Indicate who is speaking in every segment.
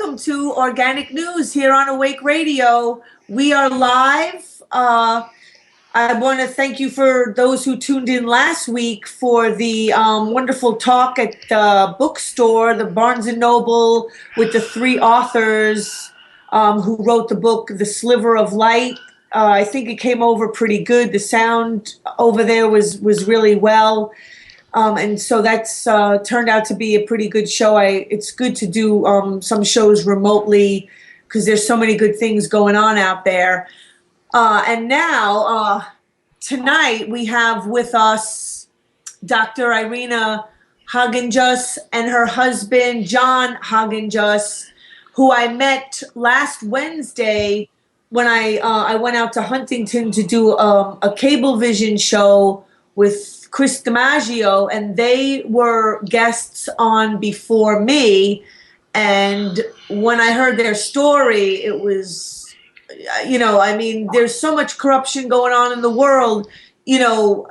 Speaker 1: welcome to Organic News here on Awake Radio. We are live. I want to thank you for those who tuned in last week for the wonderful talk at the bookstore, the Barnes & Noble, with the three authors who wrote the book, The Sliver of Light. I think it came over pretty good. The sound over there was really well. And so that's turned out to be a pretty good show. It's good to do some shows remotely because there's so many good things going on out there. And now, tonight, we have with us Dr. Irina Hockenjos and her husband, John Hockenjos, who I met last Wednesday when I went out to Huntington to do a Cablevision show with Chris DiMaggio, and they were guests on before me. And when I heard their story, it was, there's so much corruption going on in the world,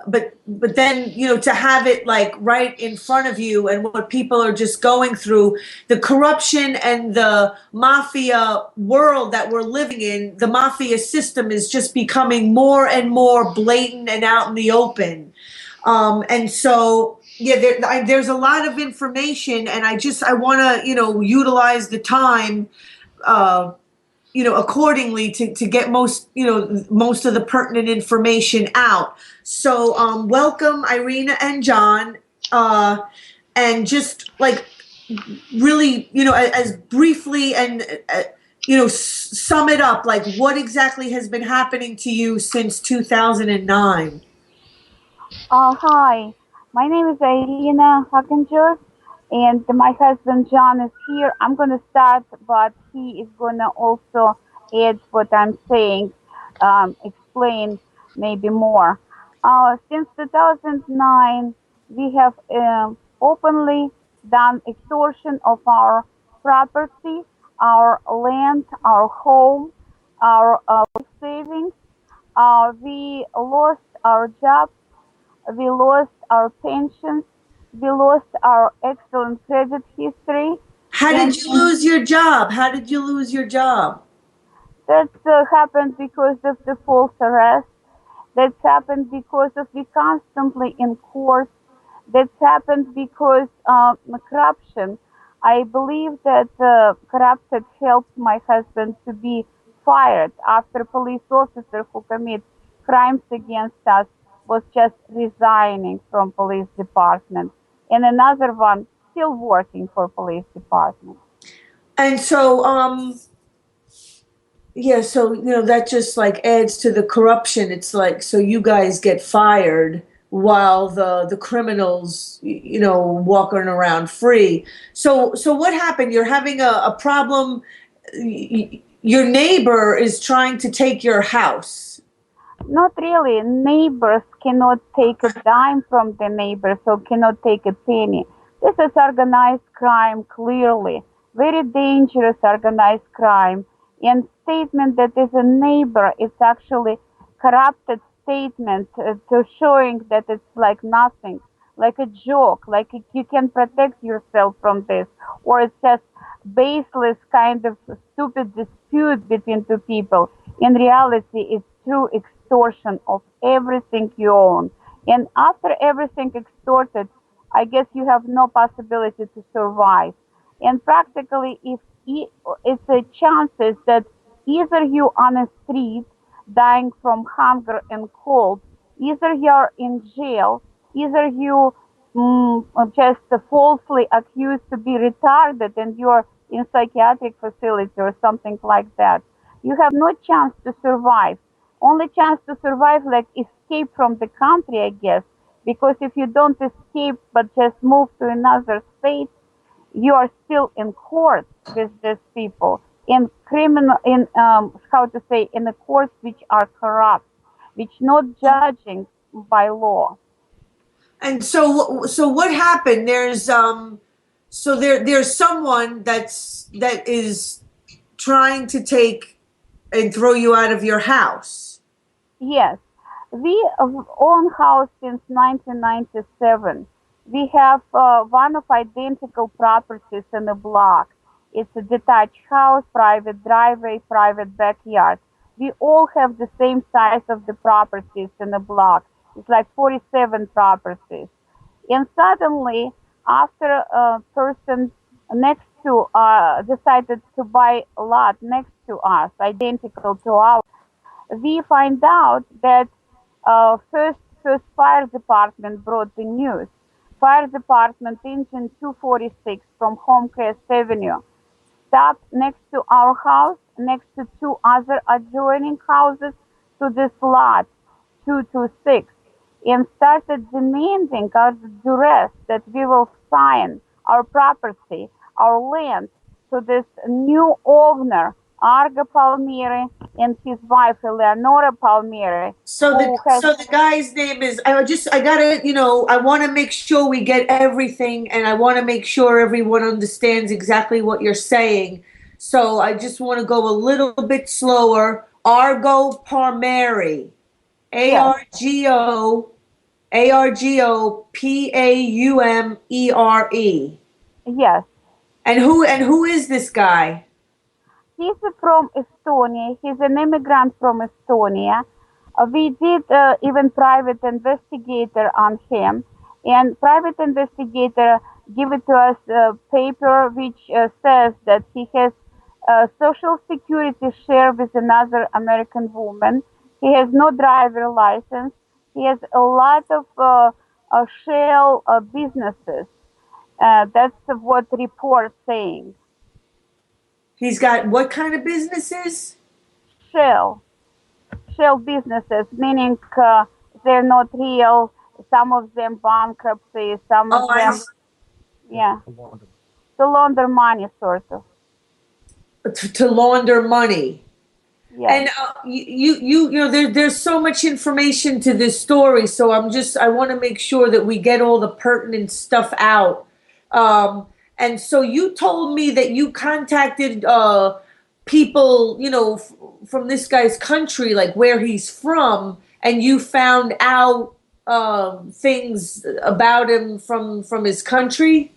Speaker 1: but then, to have it like right in front of you and what people are just going through, the corruption and the mafia world that we're living in, the mafia system is just becoming more and more blatant and out in the open. And so, there's a lot of information, and I want to, utilize the time, accordingly to get most of the pertinent information out. So, welcome, Irina and John, and just like really, as briefly and, sum it up, like what exactly has been happening to you since 2009?
Speaker 2: Hi, my name is Irina Hockenjos, and my husband John is here. I'm going to start, but he is going to also add what I'm saying, explain maybe more. Since 2009, we have openly done extortion of our property, our land, our home, our savings. We lost our jobs. We lost our pensions. We lost our excellent credit history.
Speaker 1: How did you lose your job? How did you lose your job?
Speaker 2: That happened because of the false arrest. That's happened because of we constantly in court. That's happened because of corruption. I believe that corrupted helped my husband to be fired after a police officer who commit crimes against us was just resigning from police department, and another one still working for police department.
Speaker 1: And so, that just like adds to the corruption. It's like, so you guys get fired while the criminals, walking around free. So what happened? You're having a problem. Your neighbor is trying to take your house.
Speaker 2: Not really. Neighbors cannot take a dime from the neighbors, or cannot take a penny. This is organized crime, clearly. Very dangerous organized crime. And statement that is a neighbor, it's actually corrupted statement to showing that it's like nothing, like a joke, like you can protect yourself from this, or it's just baseless kind of stupid dispute between two people. In reality, it's true extortion of everything you own. And after everything extorted, I guess you have no possibility to survive. And practically, if it's a chances that either you on a street dying from hunger and cold, either you're in jail, either you just falsely accused to be retarded and you're in psychiatric facility or something like that. You have no chance to survive. Only chance to survive, like escape from the country, I guess, because if you don't escape but just move to another state, you are still in court with these people, in criminal, in in the courts which are corrupt, which not judging by law.
Speaker 1: And so what happened? There's there's someone that is trying to take and throw you out of your house.
Speaker 2: Yes, we own house since 1997. We have one of identical properties in a block. It's a detached house, private driveway, private backyard. We all have the same size of the properties in a block. It's like 47 properties. And suddenly, after a person next to decided to buy a lot next to us, identical to ours, we find out that first fire department brought the news. Fire department engine 246 from Homecrest Avenue stopped next to our house, next to two other adjoining houses to this lot, 226, and started demanding our duress that we will sign our property, our land, to this new owner, Argo Palmieri, and his wife, Eleonora Palmieri,
Speaker 1: So the
Speaker 2: who has,
Speaker 1: so the guy's name is I gotta I want to make sure we get everything, and I want to make sure everyone understands exactly what you're saying. So I just want to go a little bit slower. Argo Palmieri, A
Speaker 2: yes,
Speaker 1: R G O Argopaumere.
Speaker 2: yes.
Speaker 1: And who is this guy?
Speaker 2: He's from Estonia. He's an immigrant from Estonia. We did even private investigator on him, and private investigator give it to us a paper which says that he has social security share with another American woman. He has no driver license. He has a lot of shell businesses. That's what report saying.
Speaker 1: He's got what kind of businesses?
Speaker 2: Shell. Shell businesses, meaning they're not real. Some of them bankruptcy, some
Speaker 1: Oh,
Speaker 2: of them, yeah, to launder money, sort of.
Speaker 1: to launder money.
Speaker 2: Yes,
Speaker 1: And there's so much information to this story, so I want to make sure that we get all the pertinent stuff out. And so you told me that you contacted people, from this guy's country, like where he's from, and you found out things about him from his country.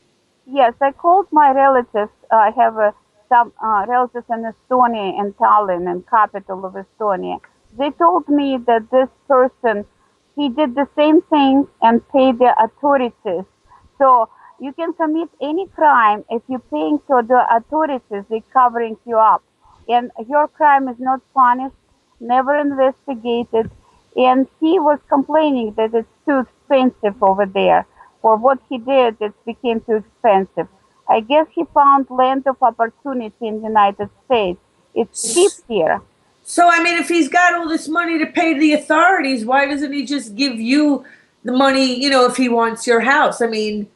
Speaker 2: yes. I called my relatives. I have some relatives in Estonia, in Tallinn, in capital of Estonia. They told me that this person, he did the same thing and paid the authorities. So you can commit any crime if you're paying to the authorities, they're covering you up. And your crime is not punished, never investigated. And he was complaining that it's too expensive over there. For what he did, it became too expensive. I guess he found land of opportunity in the United States. It's cheap here.
Speaker 1: So, I mean, if he's got all this money to pay the authorities, why doesn't he just give you the money, if he wants your house? I mean,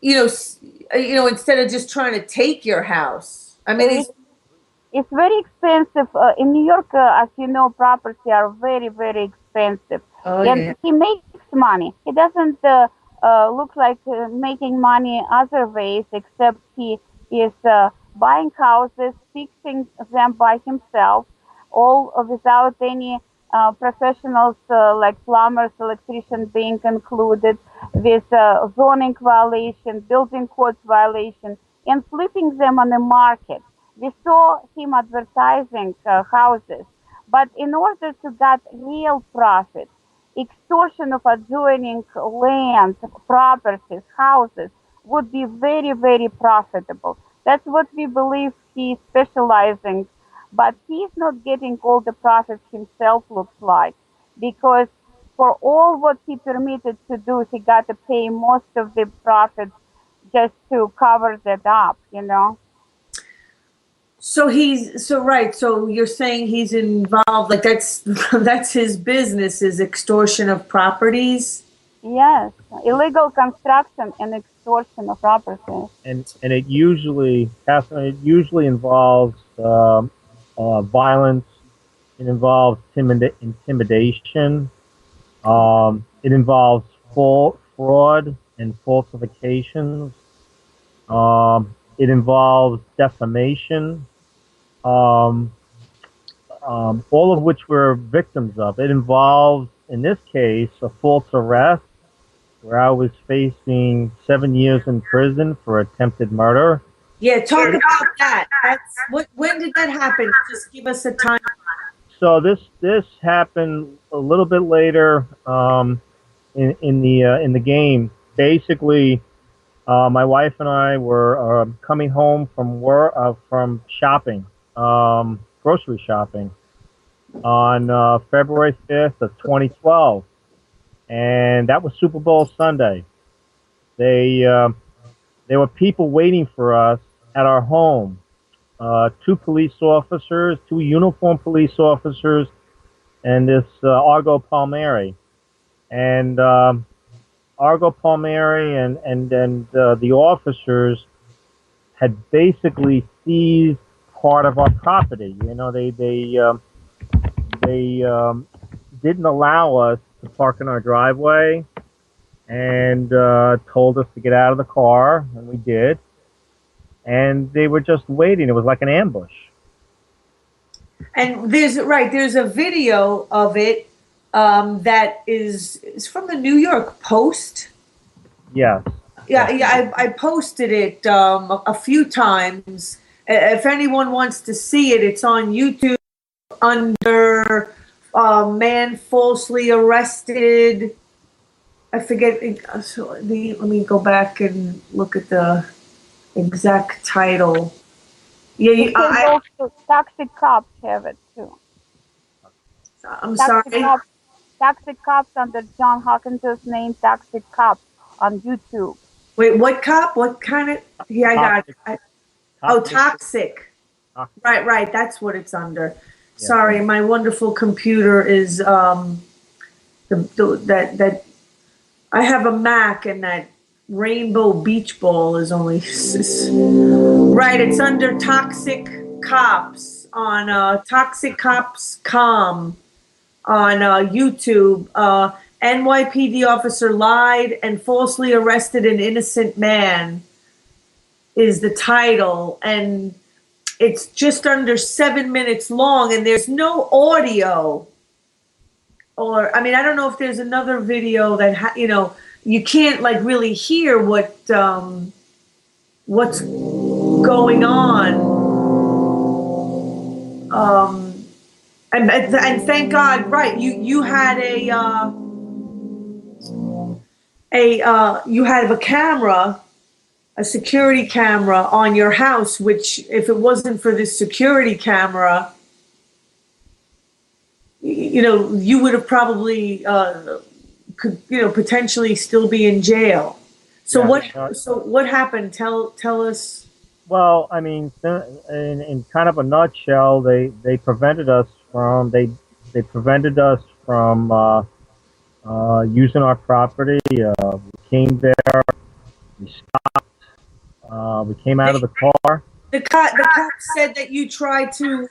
Speaker 1: instead of just trying to take your house. I mean,
Speaker 2: It, it's very expensive. In New York, as you know, property are very, very expensive.
Speaker 1: oh
Speaker 2: And
Speaker 1: yeah.
Speaker 2: he makes money. He doesn't look like making money other ways, except he is buying houses, fixing them by himself, all without any professionals like plumbers, electricians being included, with zoning violation, building codes violation, and flipping them on the market. We saw him advertising houses, but in order to get real profit, extortion of adjoining land, properties, houses would be very, very profitable. That's what we believe he's specializing, but he's not getting all the profits himself, looks like, because for all what he permitted to do, he got to pay most of the profits just to cover that up.
Speaker 1: So right. So you're saying he's involved, like that's that's his business is extortion of properties.
Speaker 2: Yes, illegal construction and extortion of property.
Speaker 3: And it usually involves violence. It involves intimidation. It involves fraud and falsifications. It involves defamation. Um, all of which we're victims of. It involves, in this case, a false arrest where I was facing 7 years in prison for attempted murder.
Speaker 1: Yeah, talk about that. That's what. When did that happen? Just give us a time.
Speaker 3: So this happened a little bit later in the game. Basically, my wife and I were coming home from shopping, grocery shopping, on February 5th of 2012, and that was Super Bowl Sunday. They there were people waiting for us at our home. Two police officers, two uniformed police officers, and this Argo Palmieri. And Argo Palmieri and the officers had basically seized part of our property. You know, they didn't allow us to park in our driveway, and told us to get out of the car, and we did. And they were just waiting. It was like an ambush.
Speaker 1: And there's a video of it that is from the New York Post.
Speaker 3: Yes.
Speaker 1: Yeah, I posted it a few times. If anyone wants to see it, it's on YouTube under man falsely arrested. I forget. So let me go back and look at the exact title. Yeah,
Speaker 2: Also, taxi cops have it too.
Speaker 1: I'm sorry.
Speaker 2: Taxi cops under John Hockenjos' name, Taxi Cops on YouTube.
Speaker 1: Wait, what cop? What kind of? Yeah, I got it. Toxic. Right. That's what it's under. Yeah. Sorry, my wonderful computer is that I have a Mac, and that rainbow beach ball is only right. It's under Toxic Cops on Toxic Cops.com on YouTube. NYPD officer lied and falsely arrested an innocent man is the title, and it's just under 7 minutes long, and there's no audio. Or, I mean, I don't know if there's another video that, you can't like really hear what's going on. And thank God, right? You had you had a camera, a security camera on your house, which if it wasn't for this security camera, you would have probably could potentially still be in jail. So what happened? Tell us.
Speaker 3: Well, I mean, in kind of a nutshell, they prevented us from using our property. We came there, we stopped, we came out of the car.
Speaker 1: The cops said that you tried to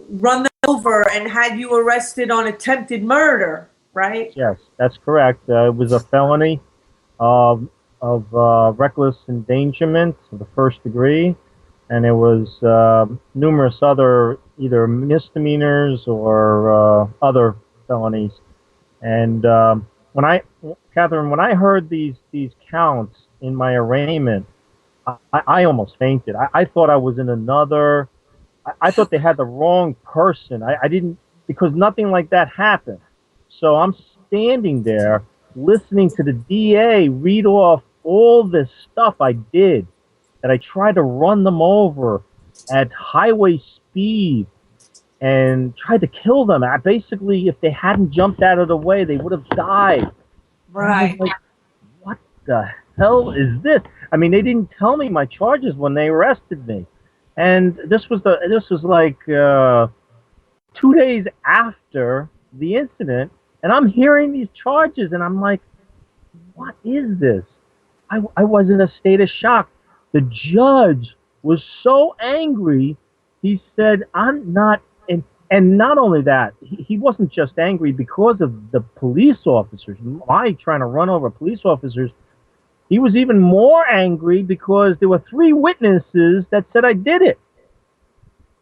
Speaker 1: run them over and had you arrested on attempted murder, right?
Speaker 3: Yes, that's correct. It was a felony of reckless endangerment of the first degree, and it was numerous other either misdemeanors or other felonies. And Catherine, when I heard these counts in my arraignment, I almost fainted. I thought I was in another. I thought they had the wrong person. I didn't, because nothing like that happened. So I'm standing there listening to the DA read off all this stuff I did, that I tried to run them over at highway speed and tried to kill them. Basically, if they hadn't jumped out of the way, they would have died.
Speaker 1: Right.
Speaker 3: Like, what the hell is this? I mean, they didn't tell me my charges when they arrested me, and this was like 2 days after the incident, and I'm hearing these charges, and I'm like, what is this? I was in a state of shock. The judge was so angry. He said, I'm not, and not only that, he wasn't just angry because of the police officers, my trying to run over police officers. He was even more angry because there were 3 witnesses that said I did it.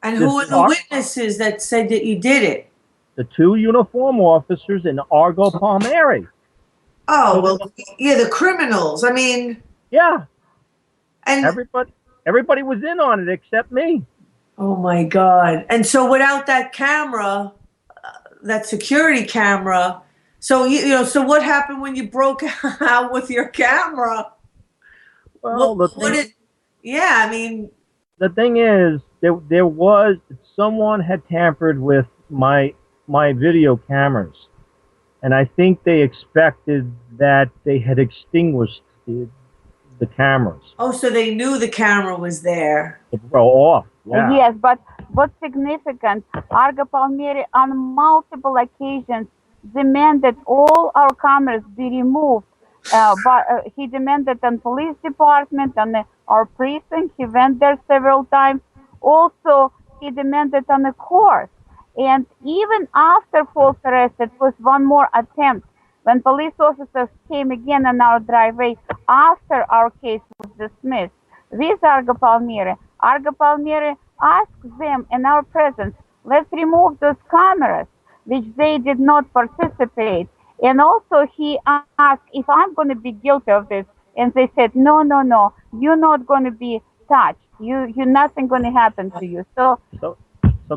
Speaker 1: And who were the witnesses that said that you did it?
Speaker 3: The 2 uniform officers in Argo Palmieri.
Speaker 1: Oh, well, yeah, the criminals. I mean,
Speaker 3: yeah,
Speaker 1: and
Speaker 3: Everybody was in on it except me.
Speaker 1: Oh my God. And so without that camera, that security camera, so so what happened when you broke out with your camera?
Speaker 3: Well,
Speaker 1: Yeah, I mean,
Speaker 3: the thing is, there was someone had tampered with my video cameras, and I think they expected that they had extinguished the cameras.
Speaker 1: oh, so they knew the camera was there.
Speaker 3: Well, off. Yeah.
Speaker 2: Yes, but what's significant, Argo Palmieri on multiple occasions demanded all our cameras be removed. But he demanded on police department, on our precinct. He went there several times. Also, he demanded on the court. And even after false arrest, it was one more attempt. When police officers came again on our driveway after our case was dismissed with Argo Palmieri asked them in our presence, let's remove those cameras, which they did not participate. And also he asked if I'm going to be guilty of this. And they said, no, you're not going to be touched. You're nothing going to happen to you. So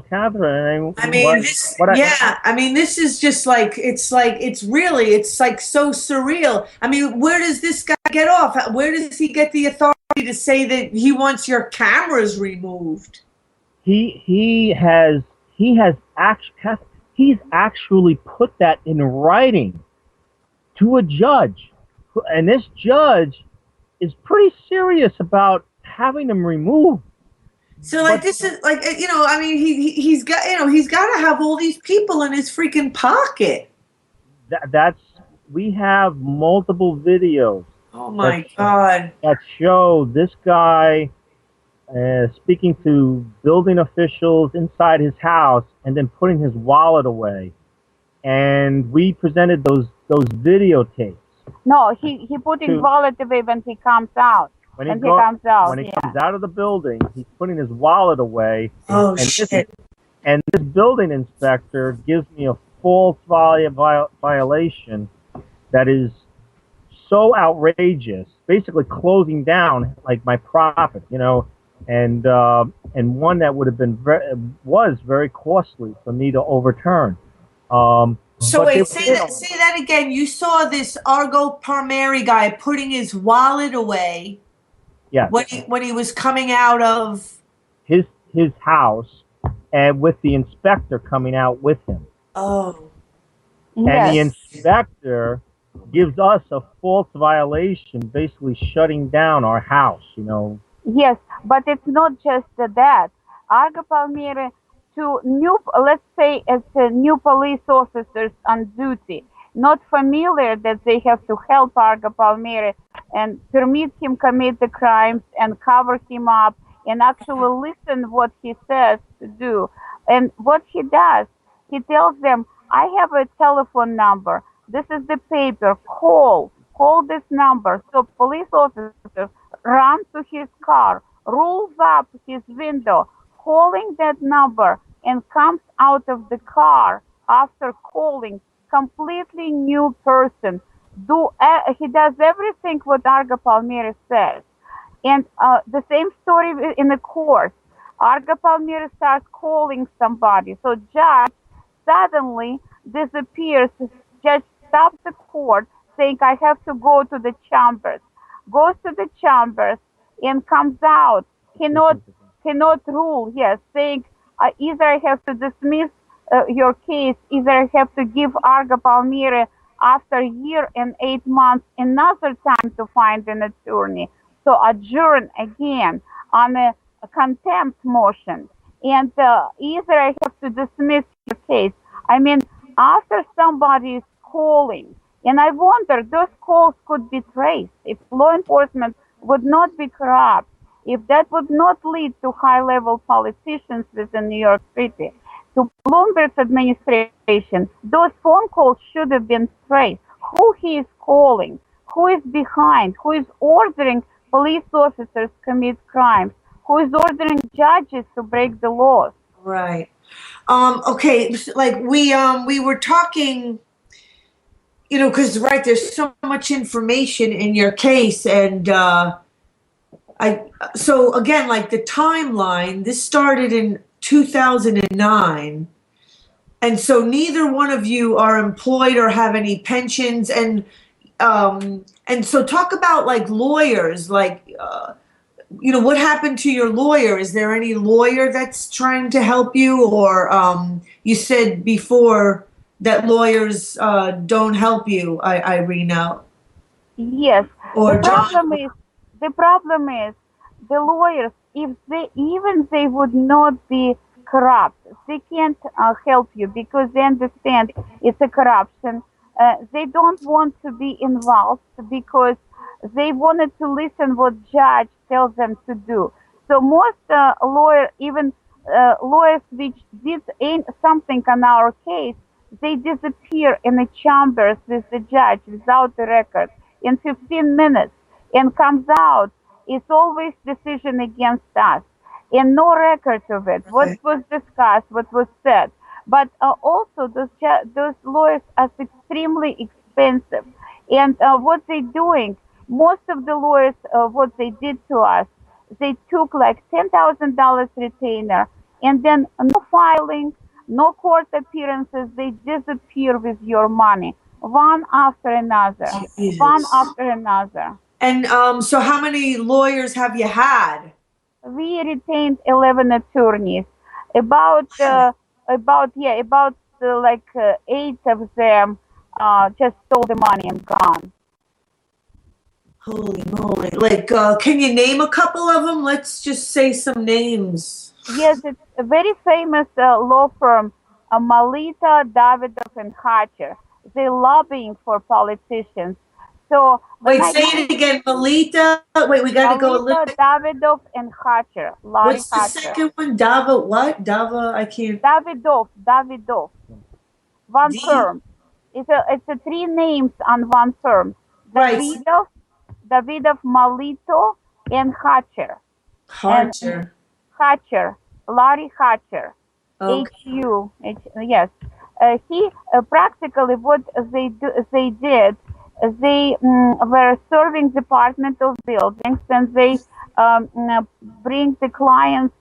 Speaker 3: Catherine,
Speaker 1: I mean, this is just like, it's like so surreal. I mean, where does this guy get off? Where does he get the authority to say that he wants your cameras removed?
Speaker 3: He's actually put that in writing to a judge, and this judge is pretty serious about having them removed.
Speaker 1: So like, this is like, I mean, he's got to have all these people in his freaking pocket.
Speaker 3: We have multiple videos.
Speaker 1: Oh my God.
Speaker 3: That show this guy speaking to building officials inside his house and then putting his wallet away. And we presented those videotapes.
Speaker 2: No, he put his wallet away when he comes out. When he comes out
Speaker 3: of the building, he's putting his wallet away.
Speaker 1: Oh, shit.
Speaker 3: And this building inspector gives me a false violation that is so outrageous, basically closing down like my profit, and one that would have been was very costly for me to overturn.
Speaker 1: So wait, say that again. You saw this Argo Palmieri guy putting his wallet away.
Speaker 3: Yeah.
Speaker 1: When he was coming out of
Speaker 3: his house, and with the inspector coming out with him.
Speaker 1: Oh.
Speaker 3: And the inspector gives us a false violation, basically shutting down our house,
Speaker 2: Yes, but it's not just that. Argo Palmieri, to let's say it's new police officers on duty, not familiar that they have to help Argo Palmieri and permit him commit the crimes and cover him up and actually listen what he says to do. And what he does, he tells them, I have a telephone number. This is the paper. Call this number. So police officer runs to his car, rolls up his window, calling that number, and comes out of the car after calling completely new person. He does everything what Argo Palmieri says. And the same story in the court. Argo Palmieri starts calling somebody. So judge suddenly disappears. Judge stops the court saying, I have to go to the chambers. Goes to the chambers and comes out. Cannot rule, saying either I have to dismiss your case, either I have to give Argo Palmieri after a year and 8 months another time to find an attorney. So adjourn again on a contempt motion. And either I have to dismiss your case. I mean, after somebody is calling, and I wonder, those calls could be traced if law enforcement would not be corrupt, if that would not lead to high-level politicians within New York City, to Bloomberg's administration, those phone calls should have been traced. Who he is calling, who is behind, who is ordering police officers commit crimes, who is ordering judges to break the laws.
Speaker 1: Right. Okay, like we were talking, because there's so much information in your case, and So again, like the timeline, this started in 2009. And so neither one of you are employed or have any pensions. And so talk about like lawyers, like, what happened to your lawyer? Is there any lawyer that's trying to help you? Or you said before that lawyers don't help you, Irina.
Speaker 2: Yes.
Speaker 1: Or
Speaker 2: The problem is the lawyers, if they would not be corrupt, they can't help you because they understand it's a corruption. They don't want to be involved because they wanted to listen what judge tells them to do. So most lawyers which did something on our case, they disappear in the chambers with the judge without a record in 15 minutes and comes out. It's always decision against us and no record of it. What was discussed, what was said. But also those lawyers are extremely expensive. And what they're doing, most of the lawyers, what they did to us, they took like $10,000 retainer and then no filing, no court appearances, they disappear with your money, one after another, one
Speaker 1: Jesus.
Speaker 2: after another.
Speaker 1: And so how many lawyers have you had?
Speaker 2: We retained 11 attorneys. About eight of them just stole the money and gone.
Speaker 1: Holy moly. Like, can you name a couple of them? Let's just say some names.
Speaker 2: Yes, it's a very famous law firm, Malita, Davidoff, and Hatcher. They're lobbying for politicians. So
Speaker 1: Wait, say it again. Melita. Wait, we got to go a little bit.
Speaker 2: Davidoff, and Hatcher. Larry
Speaker 1: What's the
Speaker 2: Hatcher.
Speaker 1: second one? Dava, what? Dava, I can't.
Speaker 2: Davidoff. One firm. It's a three names on one firm.
Speaker 1: Right.
Speaker 2: Davidoff, Malito, and Hatcher. Hatcher, Larry Hatcher.
Speaker 1: Okay.
Speaker 2: HU. Yes. He practically what they did. They were serving Department of Buildings, and they bring the clients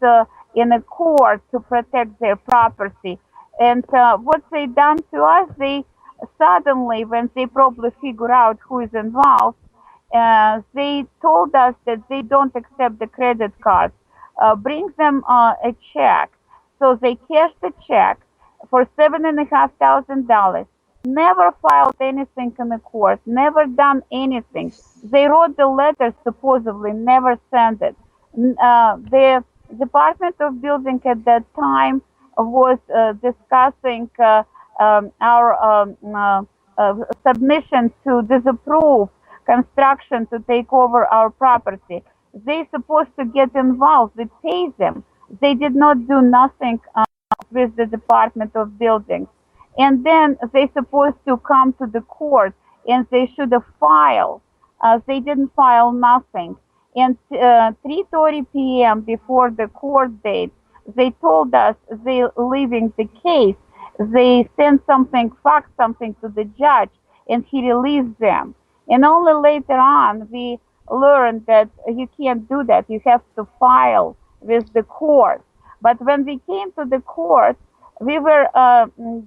Speaker 2: in a court to protect their property. And what they done to us, they suddenly, when they probably figure out who is involved, they told us that they don't accept the credit cards. Bring them a check. So they cashed the check for $7,500. Never filed anything in the court, never done anything. They wrote the letter, supposedly, never sent it. The Department of Building at that time was discussing our submission to disapprove construction to take over our property. They supposed to get involved. We pay them. They did not do nothing with the Department of Buildings. And then they supposed to come to the court and they should have filed. They didn't file nothing. And 3:30 p.m. before the court date, they told us they leaving the case. They sent faxed something to the judge, and he released them. And only later on, we learned that you can't do that. You have to file with the court. But when we came to the court, we were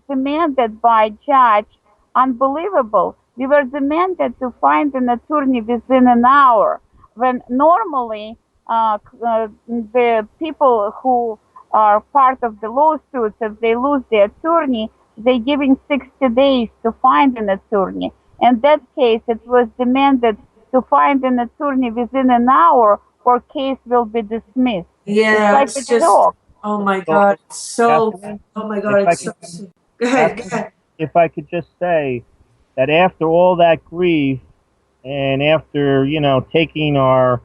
Speaker 2: demanded by judge, unbelievable. We were demanded to find an attorney within an hour, when normally the people who are part of the lawsuits, if they lose the attorney, they're giving 60 days to find an attorney. In that case, it was demanded to find an attorney within an hour or case will be dismissed.
Speaker 1: Yeah,
Speaker 2: it's like a joke.
Speaker 1: Oh my God. So, oh my God. It's so, go ahead.
Speaker 3: If I could just say that after all that grief and after, taking our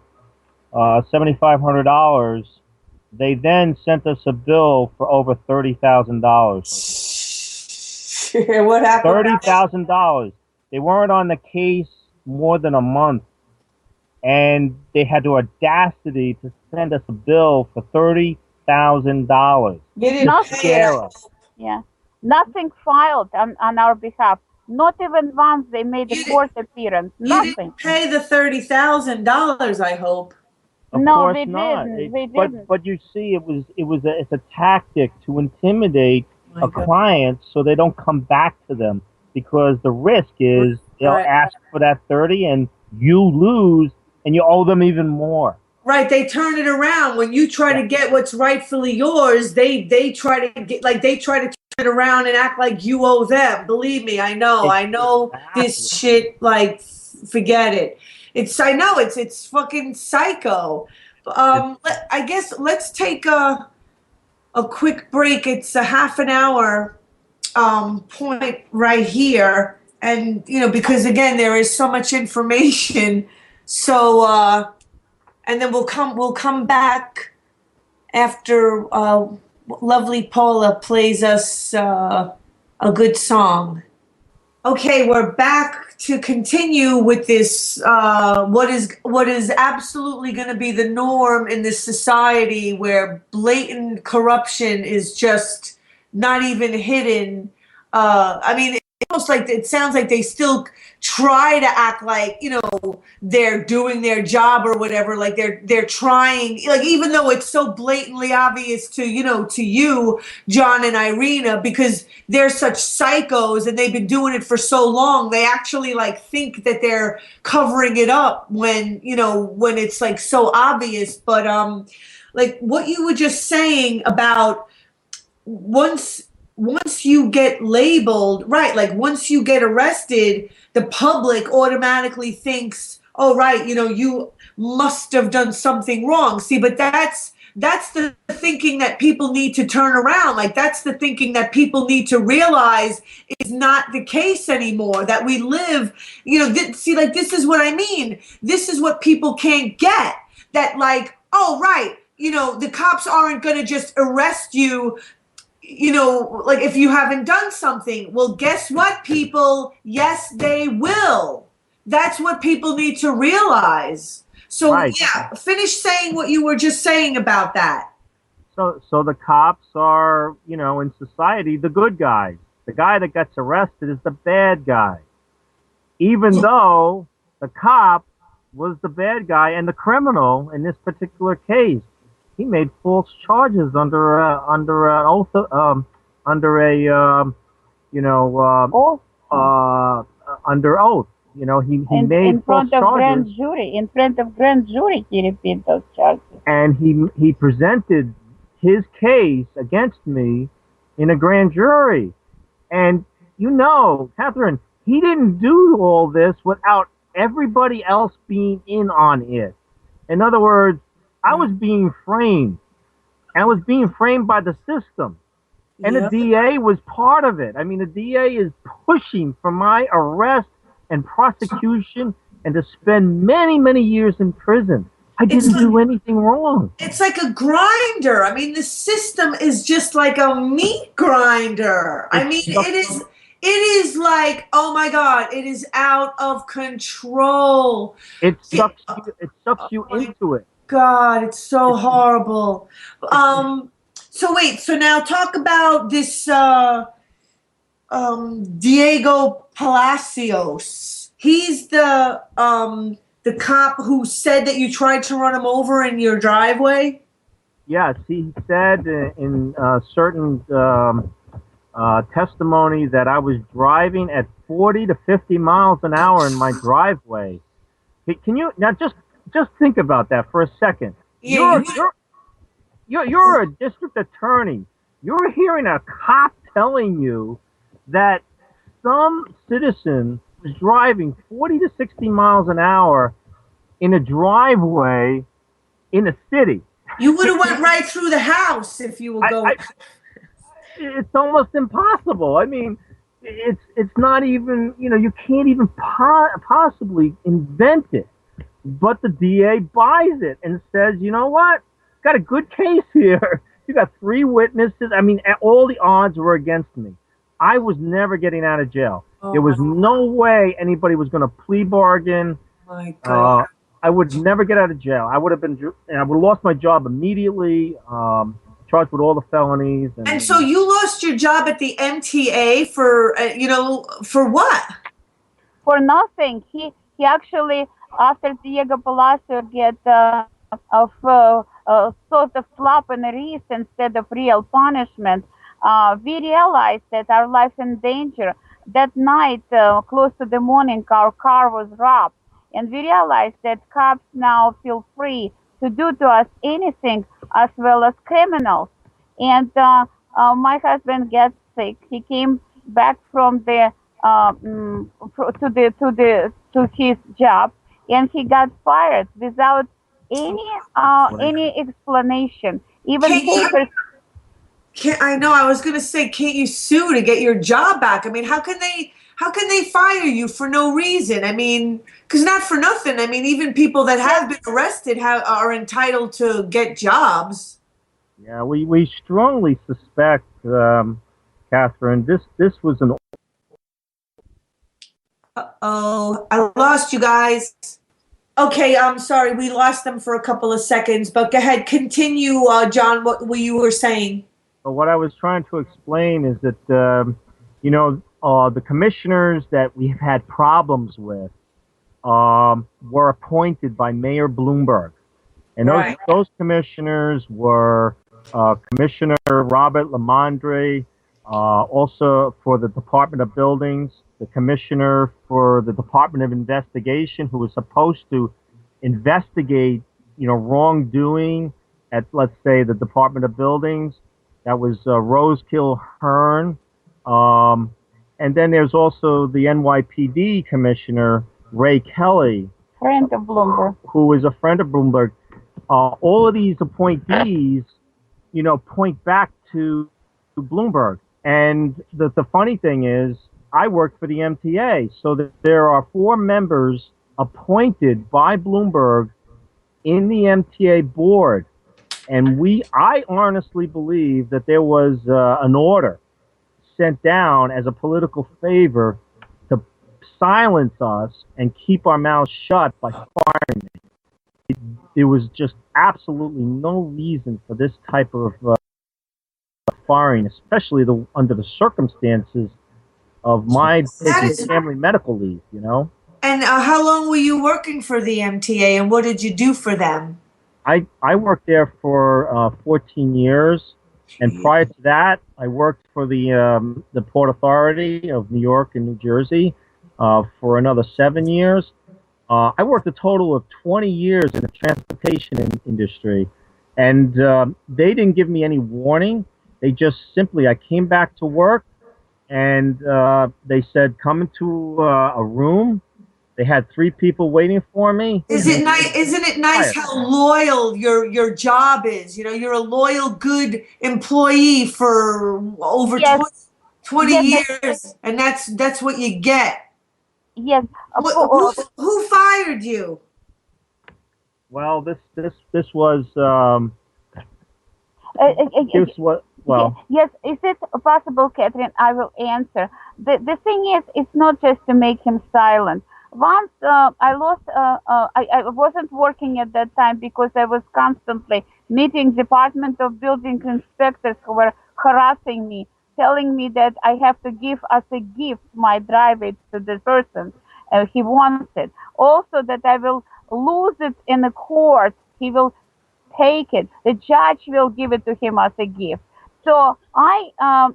Speaker 3: $7,500, they then sent us a bill for over $30,000.
Speaker 1: What happened?
Speaker 3: $30,000. They weren't on the case more than a month. And they had the audacity to send us a bill for $30,000.
Speaker 1: You didn't scare us.
Speaker 2: Yeah, nothing filed on our behalf. Not even once they made a court appearance. Nothing.
Speaker 1: You didn't pay the $30,000, I hope.
Speaker 3: Of
Speaker 2: No,
Speaker 3: course
Speaker 2: we
Speaker 3: not.
Speaker 2: didn't. We
Speaker 3: But
Speaker 2: didn't.
Speaker 3: you see, it's a tactic to intimidate
Speaker 1: My
Speaker 3: a
Speaker 1: God.
Speaker 3: client so they don't come back to them, because the risk is they'll
Speaker 1: Right.
Speaker 3: ask for that 30 and you lose and you owe them even more.
Speaker 1: Right, they turn it around. When you try to get what's rightfully yours, they try to turn it around and act like you owe them. Believe me, I know this
Speaker 3: Exactly.
Speaker 1: shit. Like, forget it. I know it's fucking psycho. I guess let's take a quick break. It's a half an hour point right here, and because again there is so much information. So and then we'll come back after lovely Paula plays us a good song. Okay, we're back to continue with this what is absolutely going to be the norm in this society, where blatant corruption is just not even hidden. I mean, almost like it sounds like they still try to act like they're doing their job or whatever, like they're trying, like, even though it's so blatantly obvious to you, John and Irina, because they're such psychos and they've been doing it for so long, they actually like think that they're covering it up when it's like so obvious. But like what you were just saying about once you get labeled, right, like once you get arrested, the public automatically thinks, oh right, you must have done something wrong. See, but that's the thinking that people need to turn around. Like, that's the thinking that people need to realize is not the case anymore, that we live, see, like, this is what I mean. This is what people can't get, that like, oh right, the cops aren't going to just arrest you, like if you haven't done something. Well, guess what, people? Yes, they will. That's what people need to realize. So,
Speaker 3: Right.
Speaker 1: yeah, finish saying what you were just saying about that.
Speaker 3: So the cops are, in society, the good guys. The guy that gets arrested is the bad guy, even though the cop was the bad guy and the criminal in this particular case. He made false charges under an oath, under a under oath. He made
Speaker 2: in
Speaker 3: false
Speaker 2: front of grand
Speaker 3: charges,
Speaker 2: jury. In front of grand jury, he repeated those charges.
Speaker 3: and he presented his case against me in a grand jury. And Catherine, he didn't do all this without everybody else being in on it. In other words, I was being framed. I was being framed by the system. And the DA was part of it. I mean, the DA is pushing for my arrest and prosecution and to spend many, many years in prison. I didn't do anything wrong.
Speaker 1: It's like a grinder. I mean, the system is just like a meat grinder. I mean, it is like, oh my God, it is out of control.
Speaker 3: It sucks you into it.
Speaker 1: God, it's so horrible. So wait, so now talk about this Diego Palacios. He's the cop who said that you tried to run him over in your driveway?
Speaker 3: Yes, he said in certain testimony that I was driving at 40 to 50 miles an hour in my driveway. Can you now just think about that for a second?
Speaker 1: Yeah,
Speaker 3: You're a district attorney. You're hearing a cop telling you that some citizen was driving 40 to 60 miles an hour in a driveway in a city.
Speaker 1: You would have went right through the house if you were going.
Speaker 3: It's almost impossible. I mean, it's not even, you can't even possibly invent it. But the DA buys it and says, you know what? Got a good case here. You got 3 witnesses. I mean, all the odds were against me. I was never getting out of jail. There was no way anybody was going to plea bargain.
Speaker 1: My God.
Speaker 3: I would never get out of jail. I would have lost my job immediately, charged with all the felonies.
Speaker 1: And so you lost your job at the MTA for, for what?
Speaker 2: For nothing. He actually, after Diego Palacio get sort of slap in the wrist instead of real punishment. We realized that our life in danger. That night, close to the morning, our car was robbed, and we realized that cops now feel free to do to us anything, as well as criminals. And my husband gets sick. He came back from the to his job, and he got fired without any explanation. Even
Speaker 1: Can't you?
Speaker 2: papers.
Speaker 1: I know. I was gonna say, can't you sue to get your job back? I mean, how can they? How can they fire you for no reason? I mean, because not for nothing. I mean, even people that have been arrested are entitled to get jobs.
Speaker 3: Yeah, we strongly suspect, Catherine, this was an.
Speaker 1: Oh, I lost you guys. Okay, I'm sorry. We lost them for a couple of seconds, but go ahead. Continue, John, what you were saying.
Speaker 3: What I was trying to explain is that the commissioners that we've had problems with were appointed by Mayor Bloomberg, and
Speaker 1: Right.
Speaker 3: those commissioners were Commissioner Robert Lamondre, also for the Department of Buildings, the commissioner for the Department of Investigation, who was supposed to investigate, wrongdoing at, let's say, the Department of Buildings. That was Rosekill Hearn. And then there's also the NYPD commissioner, Ray Kelly,
Speaker 2: Friend of Bloomberg.
Speaker 3: who is a friend of Bloomberg. All of these appointees, point back to Bloomberg. And the funny thing is, I work for the MTA, so that there are 4 members appointed by Bloomberg in the MTA board. And I honestly believe that there was an order sent down as a political favor to silence us and keep our mouths shut by firing me. There was just absolutely no reason for this type of firing, especially under the circumstances of my taking family medical leave,
Speaker 1: And how long were you working for the MTA, and what did you do for them?
Speaker 3: I worked there for 14 years, and prior to that, I worked for the Port Authority of New York and New Jersey for another 7 years. I worked a total of 20 years in the transportation industry, and they didn't give me any warning. They just simply, I came back to work, and they said, come into a room. They had 3 people waiting for me.
Speaker 1: Isn't it nice how loyal your job is? You're a loyal, good employee for over
Speaker 2: Yes.
Speaker 1: 20
Speaker 2: Yes.
Speaker 1: years, and that's what you get.
Speaker 2: Yes.
Speaker 1: Who fired you?
Speaker 3: Well, this was
Speaker 2: Yes.
Speaker 3: well.
Speaker 2: Yes. Is it possible, Catherine? I will answer. The thing is, it's not just to make him silent. Once I lost, I wasn't working at that time because I was constantly meeting Department of Building inspectors who were harassing me, telling me that I have to give as a gift my driveway to the person he wants it. Also, that I will lose it in the court. He will take it. The judge will give it to him as a gift. So I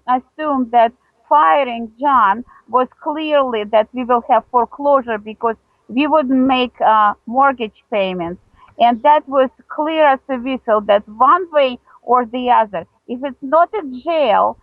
Speaker 2: assumed that firing John was clearly that we will have foreclosure because we wouldn't make mortgage payments. And that was clear as a whistle that one way or the other, if it's not a jail,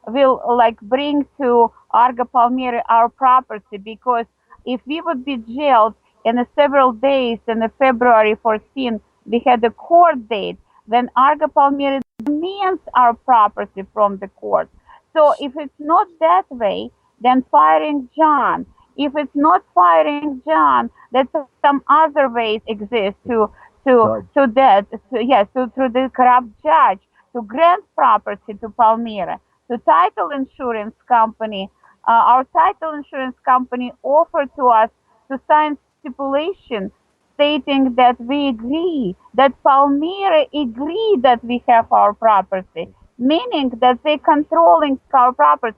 Speaker 2: will like bring to Argo Palmyra our property, because if we would be jailed in several days in the February 14th, we had a court date when Argo Palmyra demands our property from the court. So if it's not that way, then firing John. If it's not firing John, that some other ways exist through the corrupt judge to grant property to Palmyra, to title insurance company. Our title insurance company offered to us to sign stipulation stating that we agree, that Palmyra agree that we have our property, meaning that they controlling our property,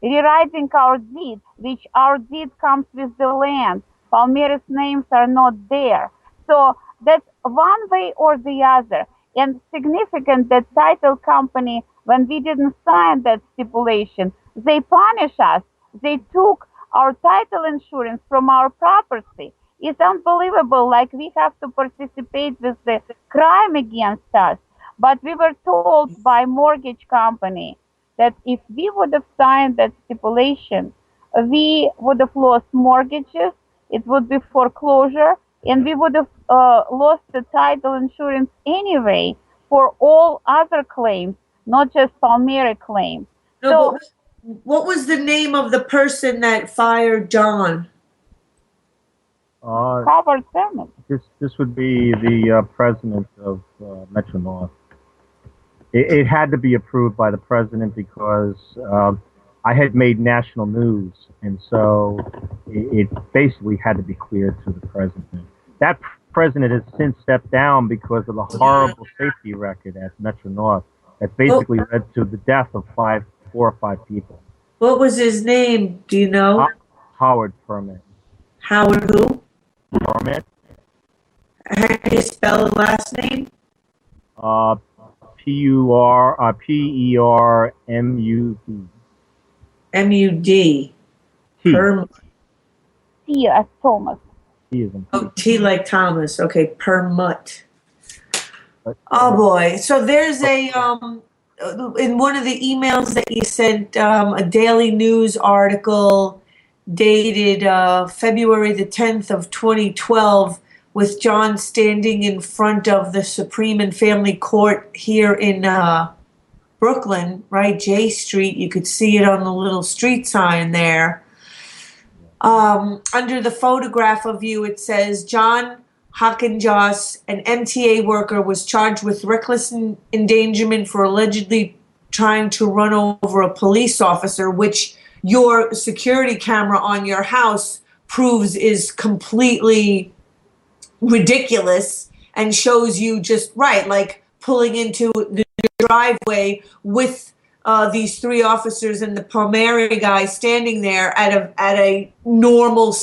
Speaker 2: rewriting our deed, which our deed comes with the land. Palmyra's names are not there. So that's one way or the other. And significant that title company, when we didn't sign that stipulation, they punish us. They took our title insurance from our property. It's unbelievable. Like we have to participate with the crime against us. But we were told by mortgage company that if we would have signed that stipulation, we would have lost mortgages, it would be foreclosure, and we would have lost the title insurance anyway for all other claims, not just Palmyra claim.
Speaker 1: No,
Speaker 2: So,
Speaker 1: but what was the name of the person that fired John?
Speaker 2: Howard Thurman.
Speaker 3: This would be the president of Metro North. It had to be approved by the president because I had made national news, and so it basically had to be cleared to the president. That president has since stepped down because of the horrible safety record at Metro North that basically led to the death of 4 or 5 people.
Speaker 1: What was his name? Do you know?
Speaker 3: Howard Permit.
Speaker 1: Howard who?
Speaker 3: Permit.
Speaker 1: How do you spell the last name?
Speaker 3: Permud.
Speaker 1: M-U-D.
Speaker 3: T.
Speaker 2: T as Thomas.
Speaker 3: T is in
Speaker 1: Oh, T like Thomas. Okay, Permut. Oh boy. So there's a in one of the emails that you sent, a daily news article dated February the 10th of 2012 with John standing in front of the Supreme and Family Court here in Brooklyn, right? J Street. You could see it on the little street sign there. Under the photograph of you, it says, John Hockenjos, an MTA worker, was charged with reckless endangerment for allegedly trying to run over a police officer, which your security camera on your house proves is completely ridiculous and shows you just like pulling into the driveway with these 3 officers and the Palmyra guy standing there at a normal,